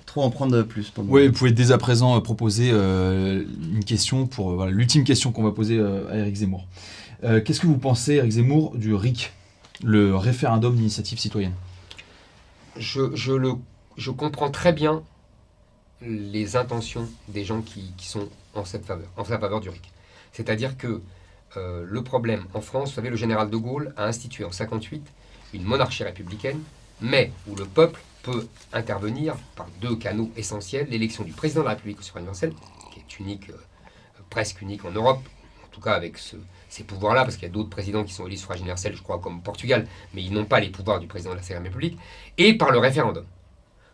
trop en prendre plus. Pour le Oui, moment. vous pouvez dès à présent proposer une question pour voilà, l'ultime question qu'on va poser à Éric Zemmour. Qu'est-ce que vous pensez, Éric Zemmour, du RIC, le référendum d'initiative citoyenne? Je comprends très bien les intentions des gens qui sont en sa faveur du RIC. C'est-à-dire que le problème en France, vous savez, le général de Gaulle a institué en 1958 une monarchie républicaine, mais où le peuple peut intervenir par deux canaux essentiels, l'élection du président de la République au suffrage universel, qui est unique, presque unique en Europe, en tout cas avec ces pouvoirs-là, parce qu'il y a d'autres présidents qui sont élus au suffrage universel, je crois, comme la mais ils n'ont pas les pouvoirs du président de la Cinquième République, et par le référendum.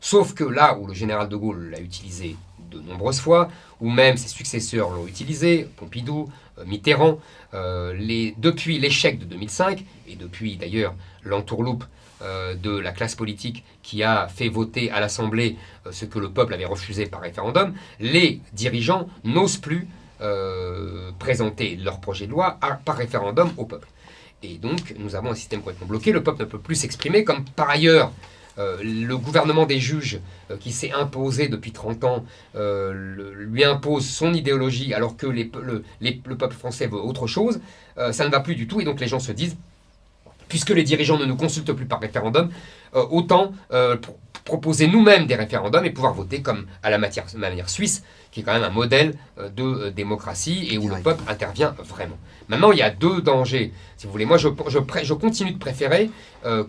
Sauf que là où le général de Gaulle l'a utilisé de nombreuses fois, ou même ses successeurs l'ont utilisé, Pompidou, Mitterrand, depuis l'échec de 2005, et depuis d'ailleurs l'entourloupe de la classe politique qui a fait voter à l'Assemblée ce que le peuple avait refusé par référendum, les dirigeants n'osent plus présenter leur projet de loi par référendum au peuple. Et donc nous avons un système complètement bloqué, le peuple ne peut plus s'exprimer, comme par ailleurs le gouvernement des juges qui s'est imposé depuis 30 ans lui impose son idéologie alors que le peuple français veut autre chose, ça ne va plus du tout et donc les gens se disent, puisque les dirigeants ne nous consultent plus par référendum, autant proposer nous-mêmes des référendums et pouvoir voter comme à la manière suisse, qui est quand même un modèle de démocratie et où le peuple intervient vraiment. Maintenant, il y a deux dangers. Si vous voulez, moi, je continue de préférer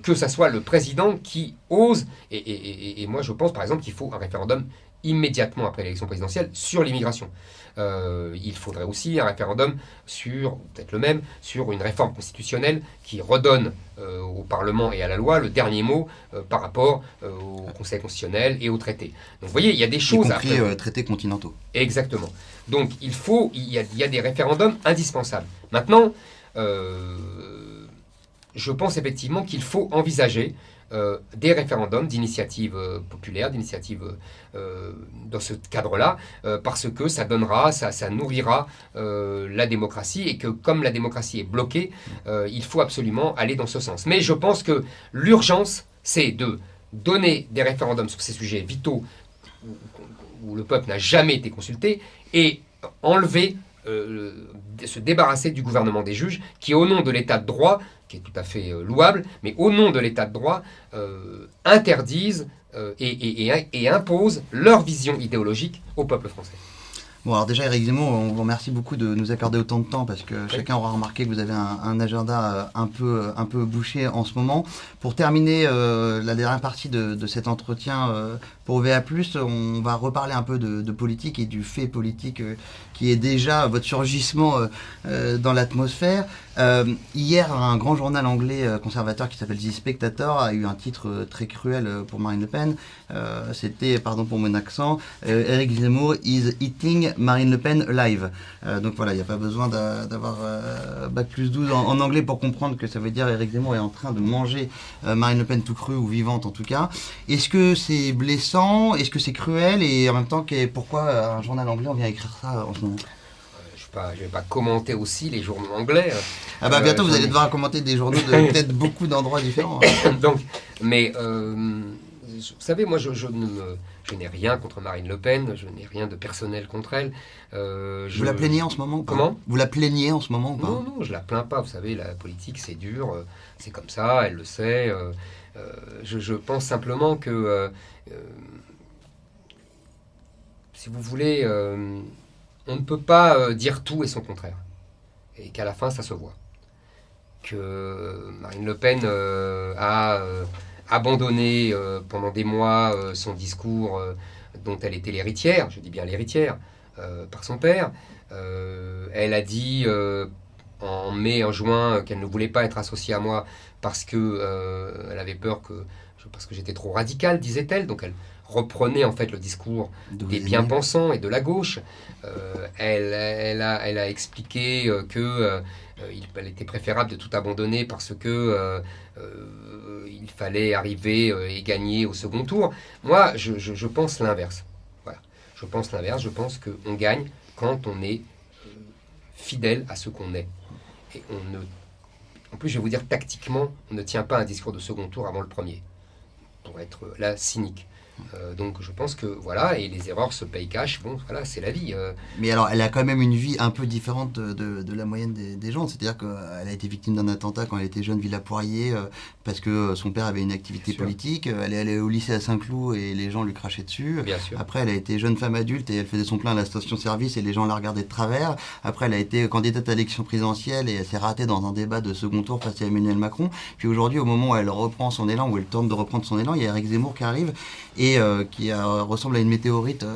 que ça soit le président qui ose, et moi, je pense, par exemple, qu'il faut un référendum immédiatement après l'élection présidentielle sur l'immigration. Il faudrait aussi un référendum sur, peut-être le même, sur une réforme constitutionnelle qui redonne au Parlement et à la loi le dernier mot par rapport au Conseil constitutionnel et au traité. Donc vous voyez, il y a des choses à faire. Traités continentaux. Exactement. Donc il y a des référendums indispensables. Maintenant, je pense effectivement qu'il faut envisager des référendums d'initiative populaire, d'initiative dans ce cadre-là, parce que ça donnera, ça nourrira la démocratie, et que comme la démocratie est bloquée, il faut absolument aller dans ce sens. Mais je pense que l'urgence, c'est de donner des référendums sur ces sujets vitaux où le peuple n'a jamais été consulté, et enlever, se débarrasser du gouvernement des juges, qui au nom de l'état de droit, qui est tout à fait louable, mais au nom de l'état de droit, interdisent et imposent leur vision idéologique au peuple français. Bon, alors déjà, Éric Zemmour, on vous remercie beaucoup de nous accorder autant de temps, parce que chacun aura remarqué que vous avez un agenda un peu bouché en ce moment. Pour terminer la dernière partie de cet entretien pour VA+, on va reparler un peu de politique et du fait politique qui est déjà votre surgissement dans l'atmosphère. Hier, un grand journal anglais conservateur qui s'appelle The Spectator a eu un titre très cruel pour Marine Le Pen. C'était, pardon pour mon accent, Éric Zemmour is eating Marine Le Pen live. Donc voilà, il n'y a pas besoin d'avoir Bac+12 en anglais pour comprendre que ça veut dire Éric Zemmour est en train de manger Marine Le Pen tout cru ou vivante en tout cas. Est-ce que c'est blessant? Est-ce que c'est cruel? Et en même temps, pourquoi un journal anglais on vient écrire ça en ce moment? Je vais pas commenter aussi les journaux anglais. Ah bah bientôt vous allez devoir commenter des journaux de peut-être beaucoup d'endroits différents. Donc, mais vous savez, moi je n'ai rien contre Marine Le Pen, je n'ai rien de personnel contre elle. Vous la plaignez en ce moment ou pas? Comment? Vous la plaignez en ce moment ou pas? Non, je la plains pas. Vous savez, la politique c'est dur, c'est comme ça, elle le sait. Je pense simplement que, si vous voulez, on ne peut pas dire tout et son contraire. Et qu'à la fin, ça se voit. Que Marine Le Pen a abandonné pendant des mois son discours dont elle était l'héritière, je dis bien l'héritière, par son père. Elle a dit en mai, en juin, qu'elle ne voulait pas être associée à moi parce qu'elle avait peur parce que j'étais trop radical, disait-elle. Donc elle reprenait en fait le discours des bien-pensants et de la gauche. Elle a expliqué qu'il était préférable de tout abandonner parce que il fallait arriver et gagner au second tour. Moi, je pense l'inverse. Voilà. Je pense l'inverse. Je pense qu'on gagne quand on est fidèle à ce qu'on est. Et en plus, je vais vous dire, tactiquement, on ne tient pas un discours de second tour avant le premier, pour être là cynique. Donc je pense que voilà, et les erreurs se payent cash, bon voilà, c'est la vie. Mais alors, elle a quand même une vie un peu différente de la moyenne des gens. C'est-à-dire qu'elle a été victime d'un attentat quand elle était jeune, Villa Poirier, parce que son père avait une activité Bien sûr. politique. Elle est allée au lycée à Saint-Cloud et les gens lui crachaient dessus. Bien sûr. Après, elle a été jeune femme adulte et elle faisait son plein à la station-service et les gens la regardaient de travers. Après, elle a été candidate à l'élection présidentielle et elle s'est ratée dans un débat de second tour face à Emmanuel Macron. Puis aujourd'hui, au moment où elle reprend son élan, où elle tente de reprendre son élan, il y a Éric Zemmour qui arrive et qui ressemble à une météorite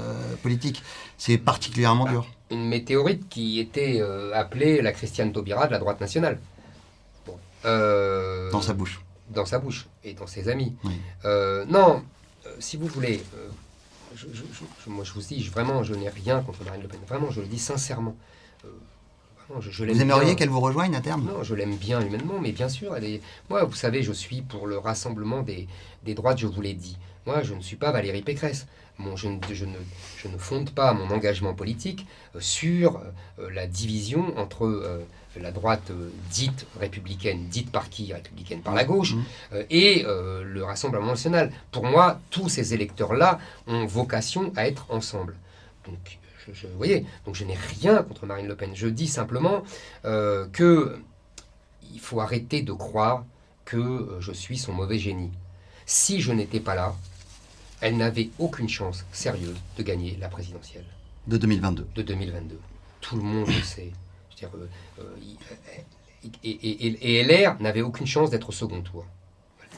politique. C'est particulièrement dur. Une météorite qui était appelée la Christiane Taubira de la droite nationale. Bon. Dans sa bouche. Dans sa bouche et dans ses amis. Oui. Non, si vous voulez, moi je vous dis, vraiment, je n'ai rien contre Marine Le Pen. Vraiment, je le dis sincèrement. Vraiment, je l'aime Vous aimeriez bien. qu'elle vous rejoigne à terme? Non, je l'aime bien humainement, mais bien sûr, moi, vous savez, je suis pour le rassemblement des droites, je vous l'ai dit. Moi, je ne suis pas Valérie Pécresse. Je ne fonde pas mon engagement politique sur la division entre la droite dite républicaine, dite par qui? Républicaine par la gauche, et le Rassemblement national. Pour moi, tous ces électeurs-là ont vocation à être ensemble. Donc, vous voyez, donc je n'ai rien contre Marine Le Pen. Je dis simplement que il faut arrêter de croire que je suis son mauvais génie. Si je n'étais pas là, elle n'avait aucune chance sérieuse de gagner la présidentielle De 2022. de 2022. Tout le monde le sait. Je veux dire, et LR n'avait aucune chance d'être au second tour.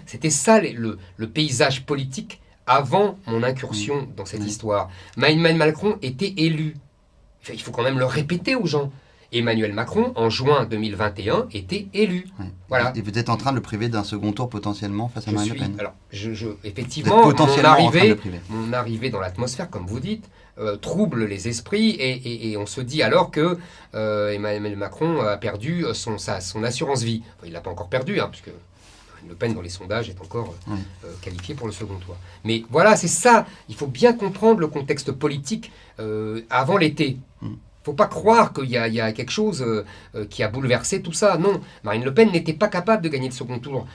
C'était ça le paysage politique avant mon incursion dans cette histoire. Emmanuel Macron était élu. Enfin, il faut quand même le répéter aux gens. Emmanuel Macron, en juin 2021, était élu. Ouais. Voilà. Et vous êtes en train de le priver d'un second tour potentiellement face à Je Marine suis, Le Pen. alors, Vous êtes effectivement, potentiellement en train de le priver. mon arrivée dans l'atmosphère, comme vous dites, trouble les esprits et on se dit alors que Emmanuel Macron a perdu son assurance vie. Enfin, il ne l'a pas encore perdu, hein, puisque Le Pen dans les sondages est encore qualifié pour le second tour. Mais voilà, c'est ça. Il faut bien comprendre le contexte politique avant l'été. Il ne faut pas croire qu'il y a quelque chose qui a bouleversé tout ça. Non, Marine Le Pen n'était pas capable de gagner le second tour.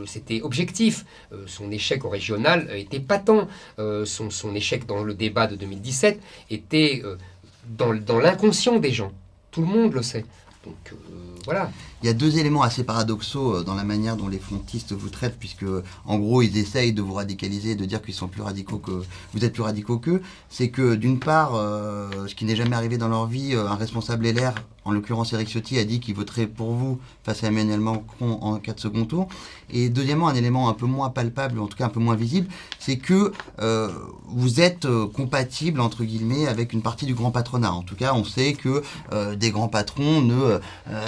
C'était objectif. Son échec au régional était patent. Son échec dans le débat de 2017 était dans l'inconscient des gens. Tout le monde le sait. Donc voilà. Il y a deux éléments assez paradoxaux dans la manière dont les frontistes vous traitent, puisque en gros ils essayent de vous radicaliser, de dire qu'ils sont plus radicaux que vous êtes plus radicaux qu'eux. C'est que d'une part, ce qui n'est jamais arrivé dans leur vie, un responsable LR, en l'occurrence Éric Ciotti, a dit qu'il voterait pour vous face à Emmanuel Macron en cas de second tour. Et deuxièmement, un élément un peu moins palpable, ou en tout cas un peu moins visible, c'est que vous êtes compatible entre guillemets avec une partie du grand patronat. En tout cas, on sait que des grands patrons ne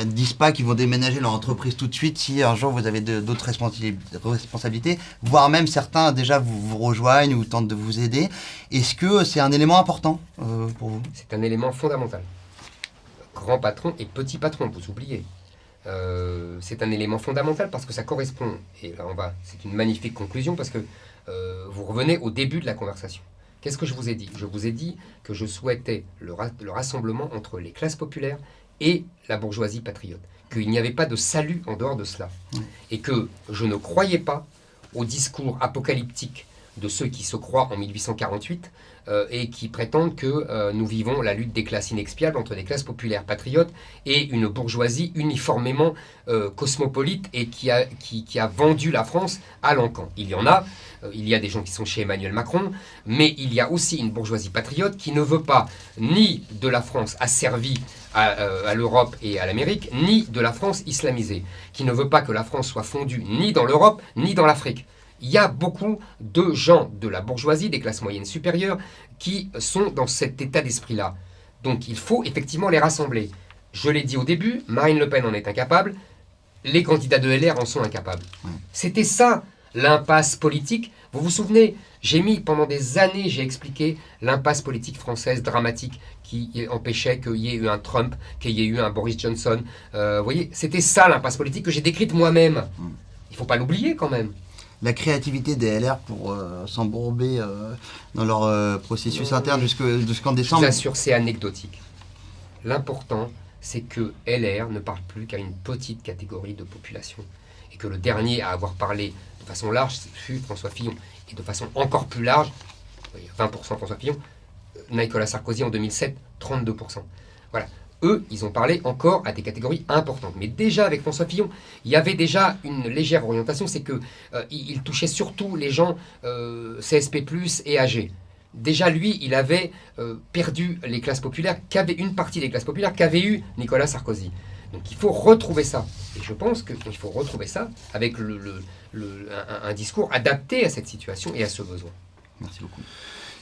disent pas qu'ils vont déménager leur entreprise tout de suite si un jour vous avez d'autres responsabilités, voire même certains déjà vous rejoignent ou tentent de vous aider. Est-ce que c'est un élément important pour vous? C'est un élément fondamental. Grand patron et petit patron, vous oubliez. C'est un élément fondamental parce que ça correspond, et là c'est une magnifique conclusion parce que vous revenez au début de la conversation. Qu'est-ce que je vous ai dit? Je vous ai dit que je souhaitais le rassemblement entre les classes populaires et la bourgeoisie patriote, qu'il n'y avait pas de salut en dehors de cela, et que je ne croyais pas au discours apocalyptique de ceux qui se croient en 1848 et qui prétendent que nous vivons la lutte des classes inexpiables entre des classes populaires patriotes et une bourgeoisie uniformément cosmopolite et qui a vendu la France à l'encan. Il y a des gens qui sont chez Emmanuel Macron, mais il y a aussi une bourgeoisie patriote qui ne veut pas ni de la France asservie à l'Europe et à l'Amérique, ni de la France islamisée, qui ne veut pas que la France soit fondue ni dans l'Europe, ni dans l'Afrique. Il y a beaucoup de gens de la bourgeoisie, des classes moyennes supérieures, qui sont dans cet état d'esprit-là. Donc il faut effectivement les rassembler. Je l'ai dit au début, Marine Le Pen en est incapable, les candidats de LR en sont incapables. C'était ça, l'impasse politique. Vous vous souvenez, pendant des années, j'ai expliqué l'impasse politique française dramatique qui empêchait qu'il y ait eu un Trump, qu'il y ait eu un Boris Johnson. Vous voyez, c'était ça l'impasse politique que j'ai décrite moi-même. Il ne faut pas l'oublier quand même. La créativité des LR pour s'embourber dans leur processus interne jusqu'en Je décembre. vous assure, c'est anecdotique. L'important, c'est que LR ne parle plus qu'à une petite catégorie de population. Et que le dernier à avoir parlé de façon large fut François Fillon. Et de façon encore plus large, 20% François Fillon, Nicolas Sarkozy en 2007, 32%. Voilà. Eux, ils ont parlé encore à des catégories importantes. Mais déjà, avec François Fillon, il y avait déjà une légère orientation, c'est qu'il touchait surtout les gens CSP+, et âgés. Déjà, lui, il avait perdu les classes populaires, une partie des classes populaires qu'avait eu Nicolas Sarkozy. Donc il faut retrouver ça. Et je pense qu'il faut retrouver ça avec un discours adapté à cette situation et à ce besoin. Merci beaucoup.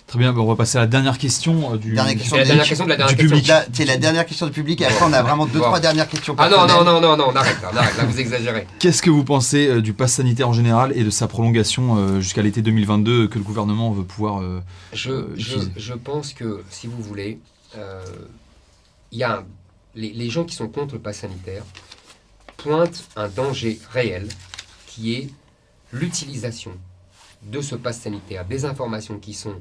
Très bien, on va passer à la dernière question du C'est la dernière question de la dernière question. public. Là, c'est la dernière question du public et après on a vraiment 2-3 dernières questions. Ah non, personnelles. non, on arrête là, vous exagérez. Qu'est-ce que vous pensez du pass sanitaire en général et de sa prolongation jusqu'à l'été 2022 que le gouvernement veut pouvoir utiliser? Je pense que, si vous voulez, il y a les gens qui sont contre le pass sanitaire pointent un danger réel qui est l'utilisation de ce pass sanitaire, des informations qui sont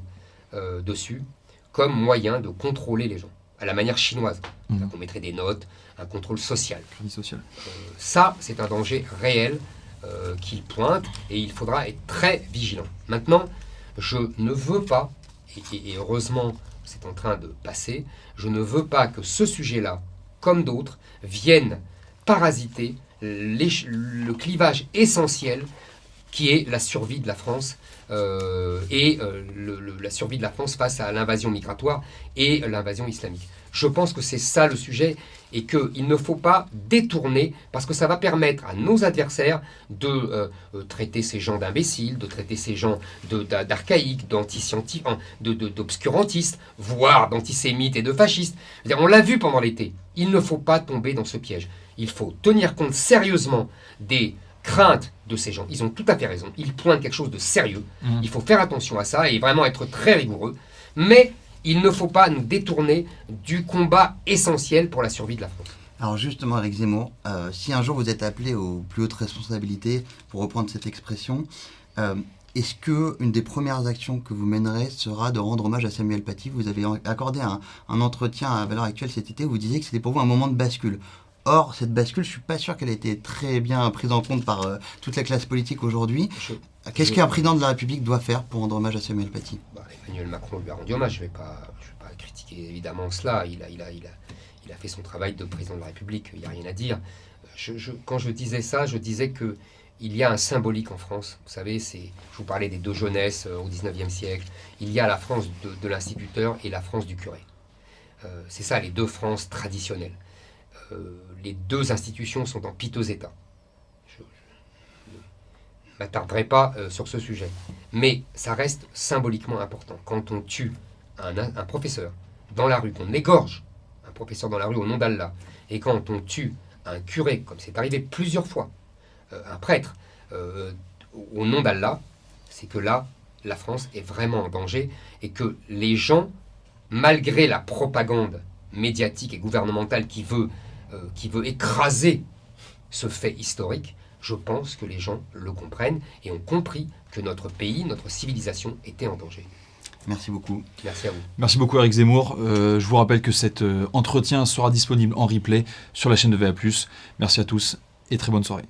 dessus, comme moyen de contrôler les gens, à la manière chinoise. On mettrait des notes, un contrôle social. Crédit social. Ça, c'est un danger réel qu'il pointe et il faudra être très vigilant. Maintenant, je ne veux pas, et heureusement c'est en train de passer, je ne veux pas que ce sujet-là, comme d'autres, vienne parasiter le clivage essentiel qui est la survie de la France la survie de la France face à l'invasion migratoire et l'invasion islamique. Je pense que c'est ça le sujet et qu'il ne faut pas détourner parce que ça va permettre à nos adversaires de traiter ces gens d'imbéciles, de traiter ces gens d'archaïques, d'antiscientifiques, d'obscurantistes, voire d'antisémites et de fascistes. On l'a vu pendant l'été. Il ne faut pas tomber dans ce piège. Il faut tenir compte sérieusement des crainte de ces gens. Ils ont tout à fait raison. Ils pointent quelque chose de sérieux. Il faut faire attention à ça et vraiment être très rigoureux. Mais il ne faut pas nous détourner du combat essentiel pour la survie de la France. Alors justement, Éric Zemmour, si un jour vous êtes appelé aux plus hautes responsabilités, pour reprendre cette expression, est-ce qu'une des premières actions que vous mènerez sera de rendre hommage à Samuel Paty? Vous avez accordé un entretien à Valeurs Actuelles cet été où vous disiez que c'était pour vous un moment de bascule. Or, cette bascule, je ne suis pas sûr qu'elle ait été très bien prise en compte par toute la classe politique aujourd'hui. Qu'est-ce qu'un président de la République doit faire pour rendre hommage à Samuel Paty? Emmanuel Macron lui a rendu hommage. Je ne vais pas critiquer évidemment cela. Il a fait son travail de président de la République. Il n'y a rien à dire. Quand je disais ça, je disais qu'il y a un symbolique en France. Vous savez, je vous parlais des deux jeunesses au XIXe siècle. Il y a la France de l'instituteur et la France du curé. C'est ça, les deux France traditionnelles. Les deux institutions sont en piteux état. Je ne m'attarderai pas sur ce sujet. Mais ça reste symboliquement important. Quand on tue un professeur dans la rue, qu'on égorge un professeur dans la rue au nom d'Allah, et quand on tue un curé, comme c'est arrivé plusieurs fois, un prêtre au nom d'Allah, c'est que là, la France est vraiment en danger et que les gens, malgré la propagande médiatique et gouvernementale qui veut écraser ce fait historique, je pense que les gens le comprennent et ont compris que notre pays, notre civilisation était en danger. Merci beaucoup. Merci à vous. Merci beaucoup Éric Zemmour. Je vous rappelle que cet entretien sera disponible en replay sur la chaîne de VA+. Merci à tous et très bonne soirée.